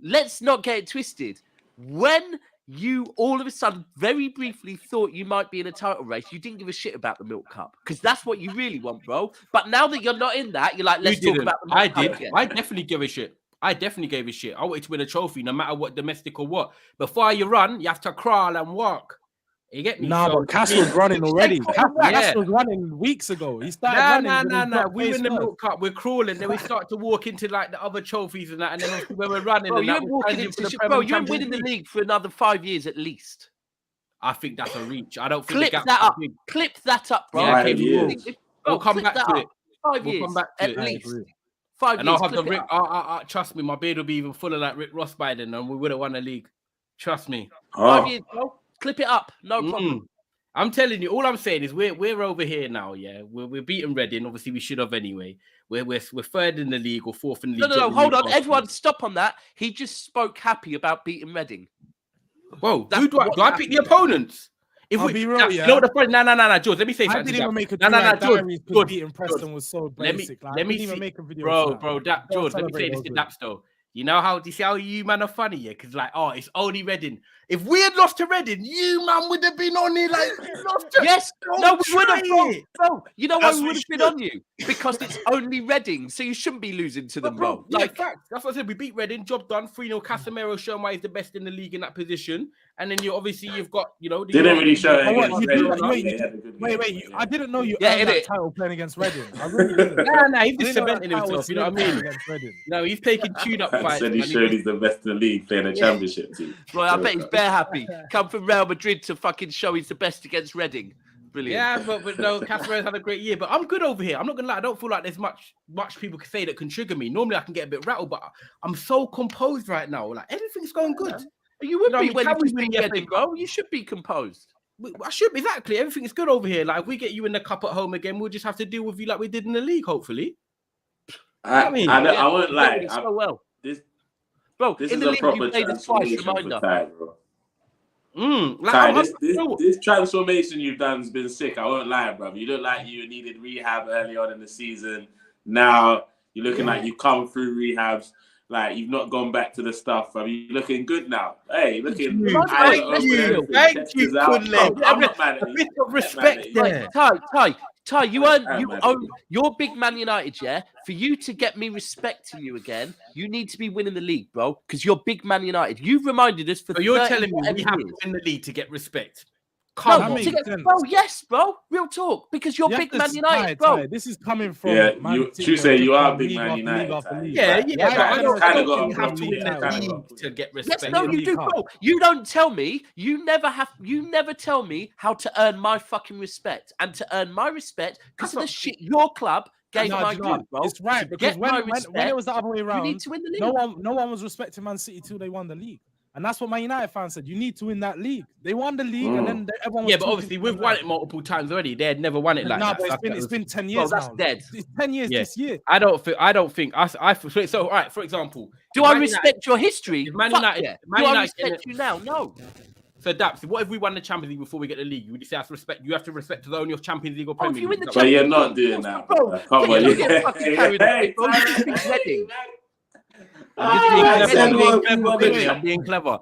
let's not get it twisted. When you all of a sudden very briefly thought you might be in a title race, you didn't give a shit about the Milk Cup because that's what you really want, bro. But now that you're not in that, you're like, let's talk about the Milk Cup again. I definitely give a shit. I definitely gave a shit. I wanted to win a trophy no matter what, domestic or what. Before you run, you have to crawl and walk. You get me? Nah, but Castle's running already. Castle's running weeks ago. He started running. Nah. We win the Milk Cup. We're crawling. Then we start to walk into like the other trophies and that. And then when we're running, bro, you're winning the league for another 5 years at least. I think that's a reach. I don't think Clip that up, bro. Yeah, okay, we'll come back to it. 5 years, come back to at least. 5 years. And I'll have the Rick. Trust me, my beard will be even fuller like Rick Ross by then, and we would have won the league. Trust me. 5 years, bro. Clip it up, no problem. I'm telling you, all I'm saying is we're over here now. Yeah, we're beating Reading. Obviously, we should have anyway. We're third in the league or fourth in the league. No, hold on, everyone, stop on that. He just spoke happy about beating Reading. Whoa, who do I pick the opponents? If I'll be real, you know the point. No, George. Let me say something. I didn't even make a George. Beating Preston was so basic. Let me even make a video. Bro, George. Let me say this to Daps though. You know how? Do you see how you man are funny? Yeah, because like, it's only Reading. If we had lost to Reading, you man would have been on it like. Yes, no, we would have. Bro, you know why we would have been on you? Because it's only Reading, so you shouldn't be losing to them, bro. Like, fact. That's what I said. We beat Reading, job done. 3-0. Casemiro showing why he's the best in the league in that position, and then you've got didn't really show it. Wait! I didn't know you earned that title playing against Reading. I really didn't. Nah, he's just cementing himself. You know what I mean? No, he's taking tune-up fights. Said he showed he's the best in the league playing a championship team. Well, I bet he's bare happy. Come from Real Madrid to fucking show he's the best against Reading. Brilliant. Yeah, but no, Casemiro's had a great year. But I'm good over here. I'm not gonna lie. I don't feel like there's much people can say that can trigger me. Normally I can get a bit rattled, but I'm so composed right now. Like everything's going good. You would be when you beat Reading, bro. You should be composed. I should be, exactly. Everything is good over here. Like if we get you in the cup at home again, we'll just have to deal with you like we did in the league, hopefully. I won't lie. So well. This in is the a league, proper you played us twice. Reminder. Ty, bro. Ty, this transformation you've done has been sick. I won't lie, bro. You look like you needed rehab early on in the season. Now you're looking like you've come through rehabs. Like you've not gone back to the stuff. I mean, you're looking good now. Hey, looking. Thank you, Kunle. I'm not mad at you. A bit of respect there. Ty, you own your big Man United, yeah? For you to get me respecting you again, you need to be winning the league, bro. Because you're big Man United. You've reminded us for. So you're telling me we have to win the league to get respect? Bro, yes, bro. Real talk. Because you're big Man United, bro. Ty, this is coming from. Yeah, you say you are big Man United. Yeah. I don't think you have to win the league to get respect. Yes, no, you do, bro. You don't tell me. You never tell me how to earn my fucking respect and to earn my respect because of the shit your club gave my youth, bro. It's right because when it was the other way around, you need to win the league. No one was respecting Man City till they won the league. And that's what Man United fans said. You need to win that league. They won the league, and then everyone was Yeah, but talking obviously to we've them won like- it multiple times already. They had never won it like Nah, that. but So it's been 10 Bro, years that's now. dead. It's 10 years Yeah. this year. I don't think. So all right. For example, Do if I Man respect your history? if Man Fuck United- yeah. Man Do I United- respect you now? No. So Daps, what if we won the Champions League before we get the league? You say I have to respect. You have to respect the only of Champions League or Oh, if Premier you League. win the But you're Champions not League, doing that. bro. Come on, Don't get fucking carried away, bro. You just think Reading. I'm being clever.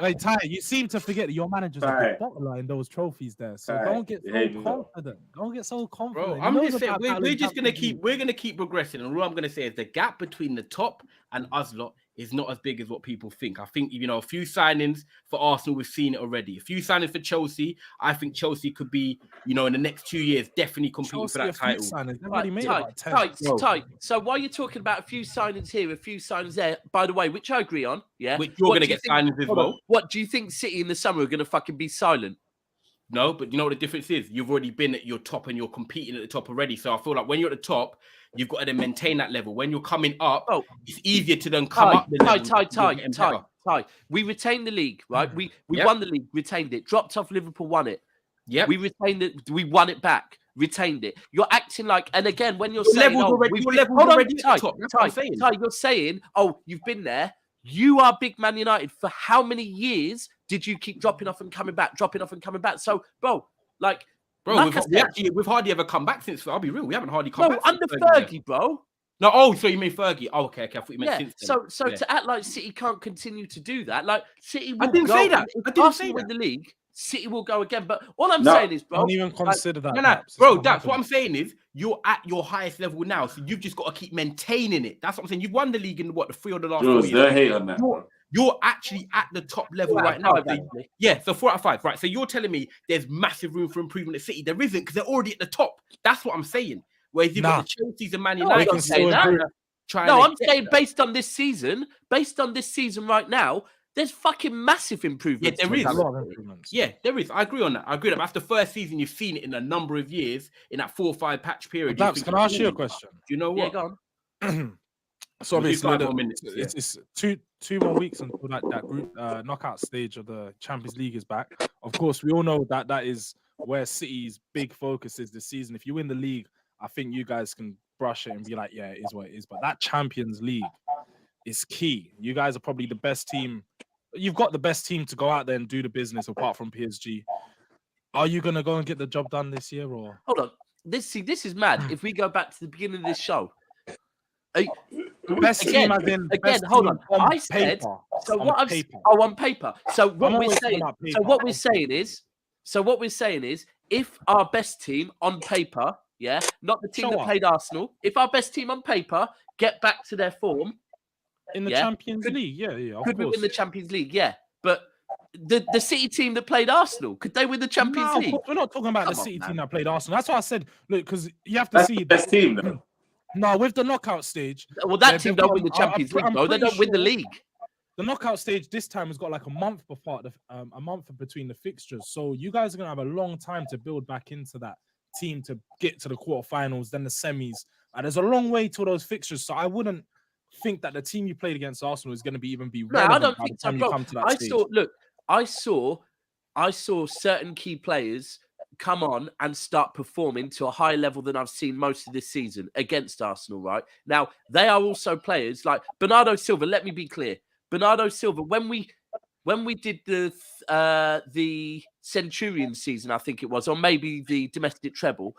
Wait, Ty, you seem to forget that your manager's a Ty. good bottler in those trophies there. So Ty, don't get you so hate me, though. confident. Don't get so confident. Bro, He I'm knows just saying about we're battling just gonna Champions League. we're gonna keep progressing, and all I'm gonna say is the gap between the top and us lot is not as big as what people think. I think a few signings for Arsenal, we've seen it already. A few signings for Chelsea. I think Chelsea could be, in the next 2 years, definitely competing Chelsea, for a that few title. signings. They've already made about 10. Tight. So while you're talking about a few signings here, a few signings there, by the way, which I agree on, yeah. Which you're What gonna do you get think- signings as hold on. well. What do you think City in the summer are going to fucking be silent? No, but you know what the difference is? You've already been at your top and you're competing at the top already. So I feel like when you're at the top, you've got to then maintain that level. When you're coming up, Oh. it's easier to then come up the level. You're getting better. Ty. We retained the league, right? We Yep. won the league, retained it, dropped off Liverpool, won it. Yep. We retained it, we won it back, retained it. You're acting like, and again, when you're Your saying, level's already- we've your been- level's hold on, already at the Ty, top. That's what I'm saying. Ty, you're saying, oh, you've been there. You are big Man United. For how many years did you keep dropping off and coming back, dropping off and coming back? So, bro, like, Bro, like I said, we've hardly ever come back since. I'll be real. We haven't hardly come no, back. since under Fergie left. Fergie, bro. No, so you mean Fergie? Oh, okay. I thought you meant Yeah. since then. So Yeah. to act like City can't continue to do that, like City will I didn't go, say that. if I didn't Arsenal say win that. the league, City will go again. But all I'm No. saying is, bro, Don't even consider that. No, Daps. bro, It's not that's what I'm happening. saying is you're at your highest level now, so you've just got to keep maintaining it. That's what I'm saying. You've won the league in the 3 of the last 4 Jules, years. don't hate on that. bro. You're actually at the top level 4 out right of now. 5, So, actually. yeah, so 4 out of 5, right? So you're telling me there's massive room for improvement at City. There isn't because they're already at the top. That's what I'm saying. Whereas you've got the Chelsea's and Man No, I'm United not saying that. trying No, to I'm get saying there. based on this season right now, there's fucking massive improvements. Yeah, there is. A lot of improvements. Yeah, there is. I agree on that. But that's the first season you've seen it in a number of years in that 4 or 5 patch period. You Daps, think, can I ask you a "Ooh, question? Do you know Yeah, what? go on. So We'll do obviously, 5 more minutes, it's two more weeks until that group knockout stage of the Champions League is back. Of course, we all know that is where City's big focus is this season. If you win the league, I think you guys can brush it and be like, yeah, it is what it is. But that Champions League is key. You guys are probably the best team. You've got the best team to go out there and do the business apart from PSG. Are you gonna go and get the job done this year, or Hold on. This is mad. If we go back to the beginning of this show, best again, team as in again, best hold team on. I paper? said so. On What I've paper. on paper. So what I'm we're always saying. talking about So paper. what we're saying is, if our best team on paper, yeah, not the team Show that up. played Arsenal, if our best team on paper get back to their form, In the Yeah. Champions Could- League, yeah, of could we course. win the Champions League? Yeah, but the City team that played Arsenal, could they win the Champions No, of League? course, we're not talking about the Come on, City man. team that played Arsenal. That's why I said, look, because you have to That's see the best team, though. No, with the knockout stage, Well, that they've team got- don't win the I'm Champions pre- League, I'm bro. They pretty don't win the sure- league. the knockout stage this time has got like a month apart, a month between the fixtures. So you guys are gonna have a long time to build back into that team to get to the quarterfinals, then the semis. And there's a long way to those fixtures. So I wouldn't think that the team you played against Arsenal is going to be even be No, relevant I don't by think the so, time bro. you come to that I stage. saw certain key players come on and start performing to a higher level than I've seen most of this season against Arsenal, right? Now, they are also players like Bernardo Silva. Let me be clear. Bernardo Silva, when we did the Centurion season, I think it was, or maybe the domestic treble,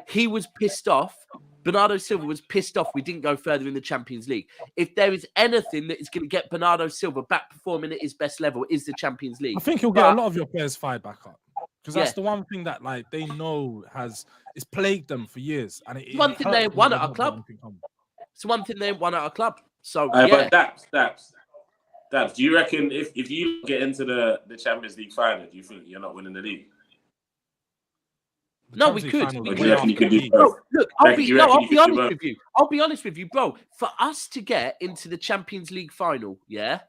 he was pissed off. Bernardo Silva was pissed off we didn't go further in the Champions League. If there is anything that is going to get Bernardo Silva back performing at his best level, is the Champions League. I think you'll get a lot of your players fired back up. Because that's Yeah. the one thing that like they know it's plagued them for years. And it One thing they hurts them won when at our not club. anything comes. It's one thing they won at our club. So, But Daps, do you reckon if you get into the Champions League final, do you think you're not winning the league? The No, we Champions League could. final We Or is do you way reckon you after could the do league. both? Look, You I'll be reckon you could honest do with you. I'll be honest with you, bro. For us to get into the Champions League final, yeah,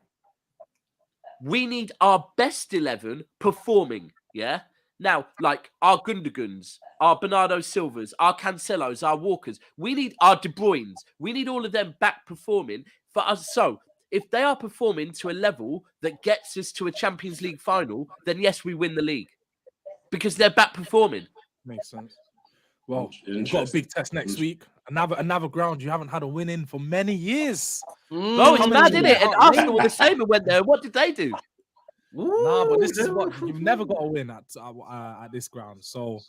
we need our best 11 performing, yeah. Now, like our Gundogan's, our Bernardo Silvas, our Cancelos, our Walkers, we need our De Bruynes. We need all of them back performing for us. So, if they are performing to a level that gets us to a Champions League final, then yes, we win the league because they're back performing. Makes sense. Well, we've got a Interesting. big test next week. Another ground you haven't had a win in for many years. Bro, it's mad, isn't it? And Arsenal were the same and went there. What did they do? Nah, but this is what you've never got to win at this ground. So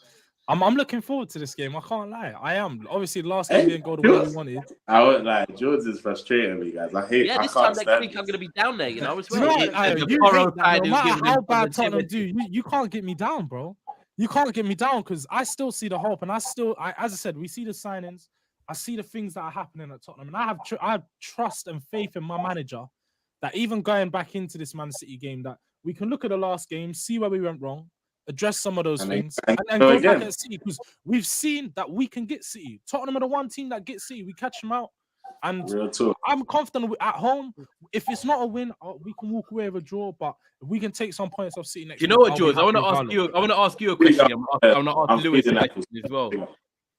I'm looking forward to this game. I can't lie. I am. Obviously, the last game didn't go the way we wanted. I would like George is frustrating me, guys. I hate. Yeah, this time next week I'm going to be down there, you know, as well. No matter how bad Tottenham do, you can't get me down, bro. You can't get me down because I still see the hope, and as I said, we see the signings. I see the things that are happening at Tottenham, and I have trust and faith in my manager that even going back into this Man City game, that we can look at the last game, see where we went wrong, address some of those things, and go back at City because we've seen that we can get City. Tottenham are the one team that gets City. We catch them out, and I'm confident at home. If it's not a win, we can walk away with a draw. But if we can take some points off City next, you know what, George? I want to ask you a question. I want to ask Lewis a question as well.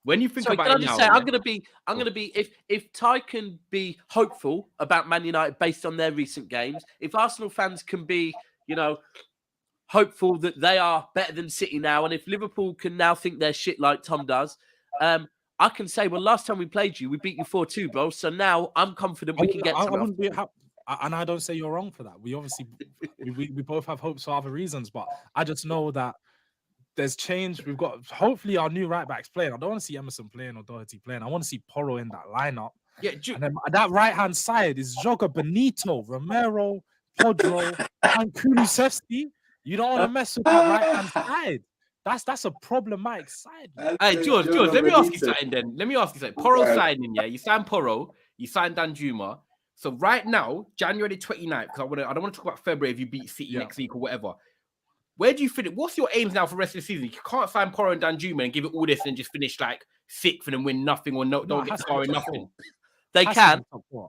When you think about it now, I'm gonna be if Ty can be hopeful about Man United based on their recent games, if Arsenal fans can be, you know, hopeful that they are better than City now, and if Liverpool can now think they're shit like Tom does, I can say, well, last time we played you, we beat you 4-2, bro. So now I'm confident we can get. And I don't say you're wrong for that. We obviously we both have hopes for other reasons, but I just know that there's change. We've got hopefully our new right backs playing. I don't want to see Emerson playing or Doherty playing. I want to see Porro in that lineup. Yeah, and then that right hand side is Joga Benito, Romero, Podro, and Kulusevski. You don't want to mess with that right hand side. That's a problematic side. Hey, George, let me ask you something then. Porro signing, yeah? You signed Porro, you signed Danjuma. So right now, January 29th, because I don't want to talk about February if you beat City next week or whatever. Where do you finish? What's your aims now for the rest of the season? You can't sign Porro and Danjuma and give it all this and just finish like 6th and then win nothing or don't get far in nothing. They can.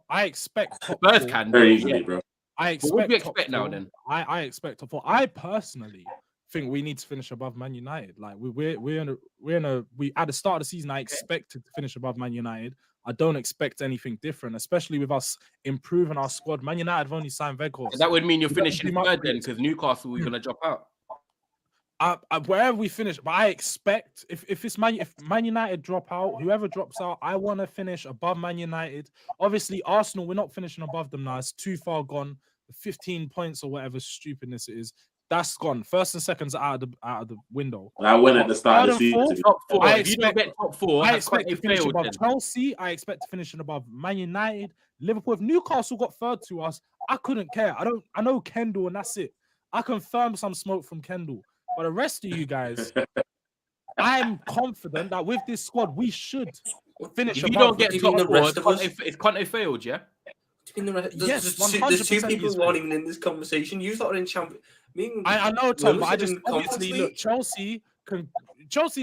I expect Spurs can very easily, bro. What do you expect now then? I expect top 4. I personally think we need to finish above Man United. Like we at the start of the season, I expected to finish above Man United. I don't expect anything different, especially with us improving our squad. Man United have only signed Weghorst. That would mean you're finishing third then, because Newcastle are going to drop out. Wherever we finish, but I expect if Man United drop out, whoever drops out, I want to finish above Man United. Obviously, Arsenal, we're not finishing above them now. It's too far gone. 15 points or whatever stupidness it is. That's gone. First and seconds are out of the window. I went at the start of the season. Top 4. If you don't get top 4, I expect to finish above Chelsea. I expect to finish above Man United, Liverpool. If Newcastle got third to us, I couldn't care. I know Kendall, and that's it. I confirm some smoke from Kendall. But the rest of you guys, I'm confident that with this squad, we should finish. If you don't get top 4, it's Conte failed, yeah? There's two people who aren't even in this conversation. You thought in champion. I know, Tom, but I just obviously look. Chelsea,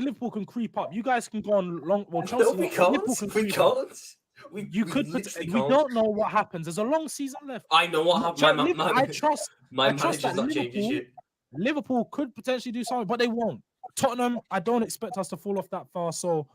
Liverpool can creep up. You guys can go on long. Well, Chelsea, no, we can't. Liverpool can creep up. We don't know what happens. There's a long season left. I know what happens. I trust manager's not changing shit. Liverpool could potentially do something, but they won't. Tottenham, I don't expect us to fall off that far. So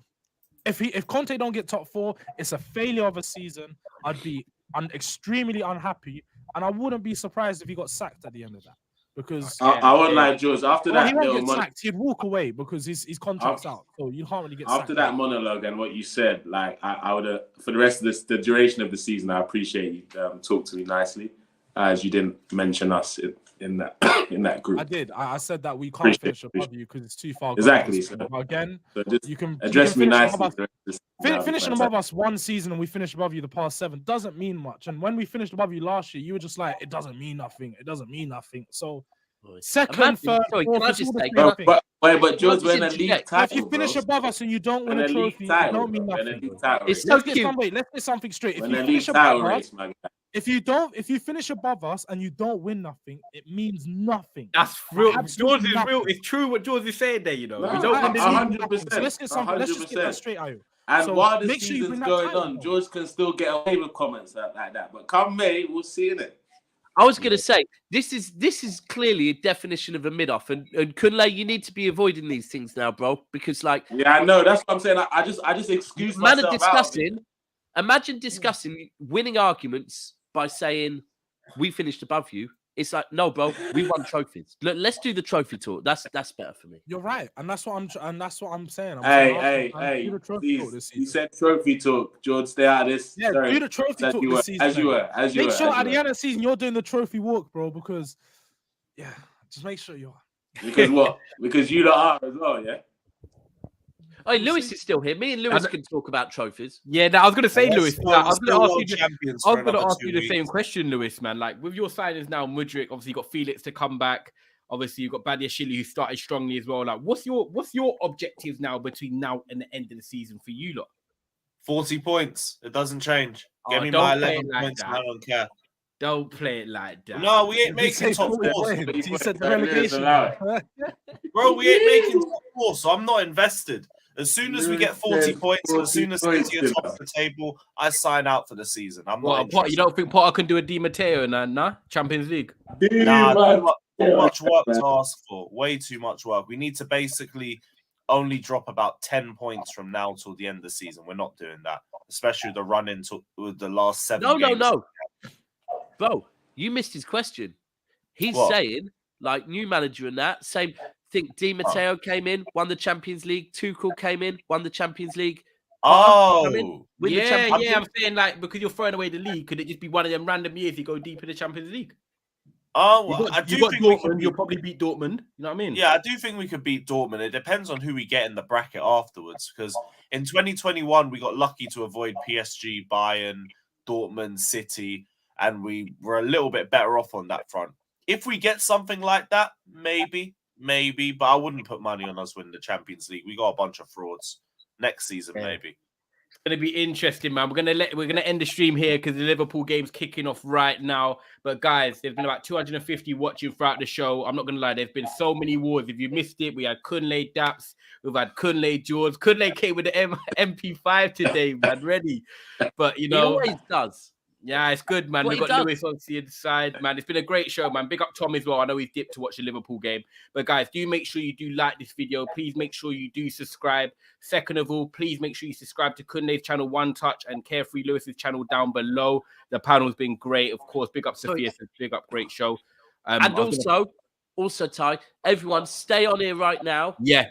if Conte don't get top 4, it's a failure of a season. I'd be extremely unhappy, and I wouldn't be surprised if he got sacked at the end of that. Because I wouldn't like George after that. He won't get sacked. He'd walk away because his contract's out, so you can't really get sacked. After that monologue and what you said, like I would have for the rest of the duration of the season. I appreciate you talk to me nicely, as you didn't mention us in that group. I did. I said that we can't finish above you because it's too far. Exactly. So again, so just you can address me nicely. Finishing above us one season and we finished above you the past 7 doesn't mean much. And when we finished above you last year, you were just like, it doesn't mean nothing. It doesn't mean nothing. So second, third, fourth, but George, when a league title, if you finish above us and you don't win a trophy, it don't mean nothing. It's so cute. Let's get something straight. If you finish above us, if you finish above us and you don't win nothing, it means nothing. That's real. George is real. It's true what George is saying there. You know, we don't win 100%. So let's get something. Let's just get that straight, Ayo. And while the season's going on, George can still get away with comments like that. But come May, we'll see in it. I was going to say, this is clearly a definition of a mid-off. And Kunle, you need to be avoiding these things now, bro. Because, like... Yeah, I know. That's what I'm saying. I just excuse myself Imagine discussing winning arguments by saying we finished above you. It's like, no, bro, we won trophies. Look, let's do the trophy talk. That's better for me. You're right, and that's what I'm saying. Hey, do the trophy please. talk this You season. said trophy talk, George. Stay out of this. Yeah, Sorry. do the trophy As talk you this were, season. as you mate. were, as you Make were. sure as at you the were. end of the season you're doing the trophy walk, bro. Because just make sure you are. Because what? Because you lot are as well, yeah. Oh, Lewis is still here. Me and Lewis can talk about trophies. Yeah, I was going to say, Well, Lewis. we're I was still going to world ask you. champions I was for going to another ask 2 you the same weeks. question, Lewis, man. Like with your signings now, Mudryk, obviously you got Felix to come back. Obviously you've got Badiashile who started strongly as well. Like, what's your objectives now between now and the end of the season for you lot? 40 points. It doesn't change. Give Oh, me don't my play 11 it like points and that. I don't care. Don't play it like that. No, we ain't You did say making top 40 four. points. You said the Don't relegation. allow Bro, we ain't making top four, so I'm not invested. As soon as we get 40 Lewis points, said as soon as 40 City are top of the table, I sign out for the season. I'm What, not interested. you don't think Potter can do a Di Matteo nah? Champions League. Nah, too much work to ask for. Way too much work. We need to basically only drop about 10 points from now till the end of the season. We're not doing that, especially the run into the last 7 games. No. Bro, you missed his question. He's What? saying, like, new manager and that, same thing. Di Matteo came in, won the Champions League. Tuchel came in, won the Champions League. Come in, Oh, win the Yeah, Champions yeah. League. I'm saying like because you're throwing away the league, could it just be one of them random years you go deep in the Champions League? I You do got think we Dortmund. could You'll beat, probably beat Dortmund. You know what I mean? yeah, I do think we could beat Dortmund. It depends on who we get in the bracket afterwards. Because in 2021, we got lucky to avoid PSG, Bayern, Dortmund, City, and we were a little bit better off on that front. If we get something like that, maybe, but I wouldn't put money on us winning the Champions League. We got a bunch of frauds. Next season, maybe. It's gonna be interesting, man. We're gonna end the stream here because the Liverpool game's kicking off right now. But guys, there's been about 250 watching throughout the show. I'm not gonna lie, there's been so many wars. If you missed it, we had Kunle Daps, we've had Kunle George. Kunle came with the MP5 today, man. Ready. But He always does. yeah, it's good, man. What We've he got does. Lewis on the side, man. It's been a great show, man. Big up Tom as well. I know he's dipped to watch the Liverpool game. But guys, do make sure you do like this video. Please make sure you do subscribe. Second of all, please make sure you subscribe to Kunle's channel, One Touch, and Carefree Lewis's channel down below. The panel's been great. Of course, big up Sophia. Big up, great show. And also, Ty, everyone stay on here right now. Yeah.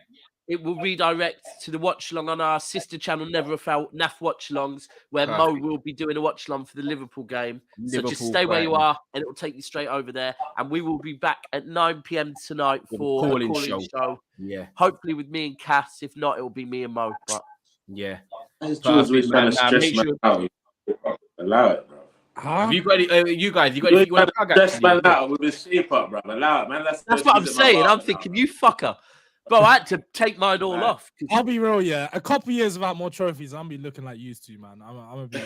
It will redirect to the watch along on our sister channel, Never a Foul, NAF Watchalongs, where Mo will be doing a watch along for the Liverpool game. So just stay where you are, and it will take you straight over there. And we will be back at 9 p.m. tonight for a calling show. Yeah. Hopefully with me and Cass. If not, it will be me and Mo. But yeah. George was trying to stress man out. Allow it, bro. Have you got any, you guys? You got anything you want to plug? Stress man out with his shape up, bro. Allow it, man. that's what I'm saying. I'm thinking, you fucker. Bro, I had to take mine all off. I'll be real, yeah. A couple years without more trophies, I'm be looking like used to, man. I'm gonna be.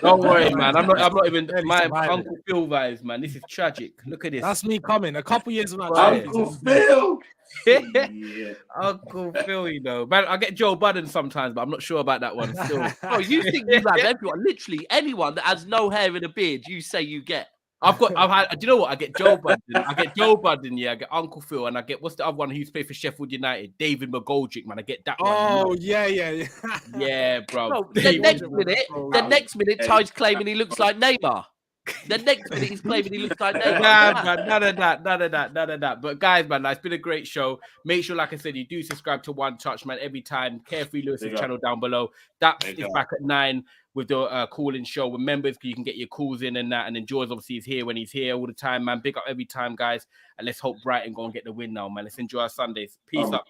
Don't worry, man. I'm not even my Uncle Phil vibes, man. This is tragic. Look at this. That's me coming. A couple years without Uncle Phil. Yeah. Uncle Phil, you know, man. I get Joe Budden sometimes, but I'm not sure about that one. Still, bro, you think you have everyone? Literally anyone that has no hair and a beard, you say you get. I've had. Do you know what? I get Joe Budden. Yeah. I get Uncle Phil, and I get what's the other one who's played for Sheffield United? David McGoldrick, man. I get that one. Oh yeah. Yeah, bro. The next minute, Ty's claiming he looks like Neymar. The next minute he's claiming he looks like Neymar. Nah, man, none of that. But guys, man, it's been a great show. Make sure, like I said, you do subscribe to One Touch, man, every time. Carefree Lewis's channel down below. Daps is back at 9 with the calling show with members. You can get your calls in and that. And then George obviously is here when he's here all the time, man. Big up every time, guys. And let's hope Brighton go and get the win now, man. Let's enjoy our Sundays. Peace up.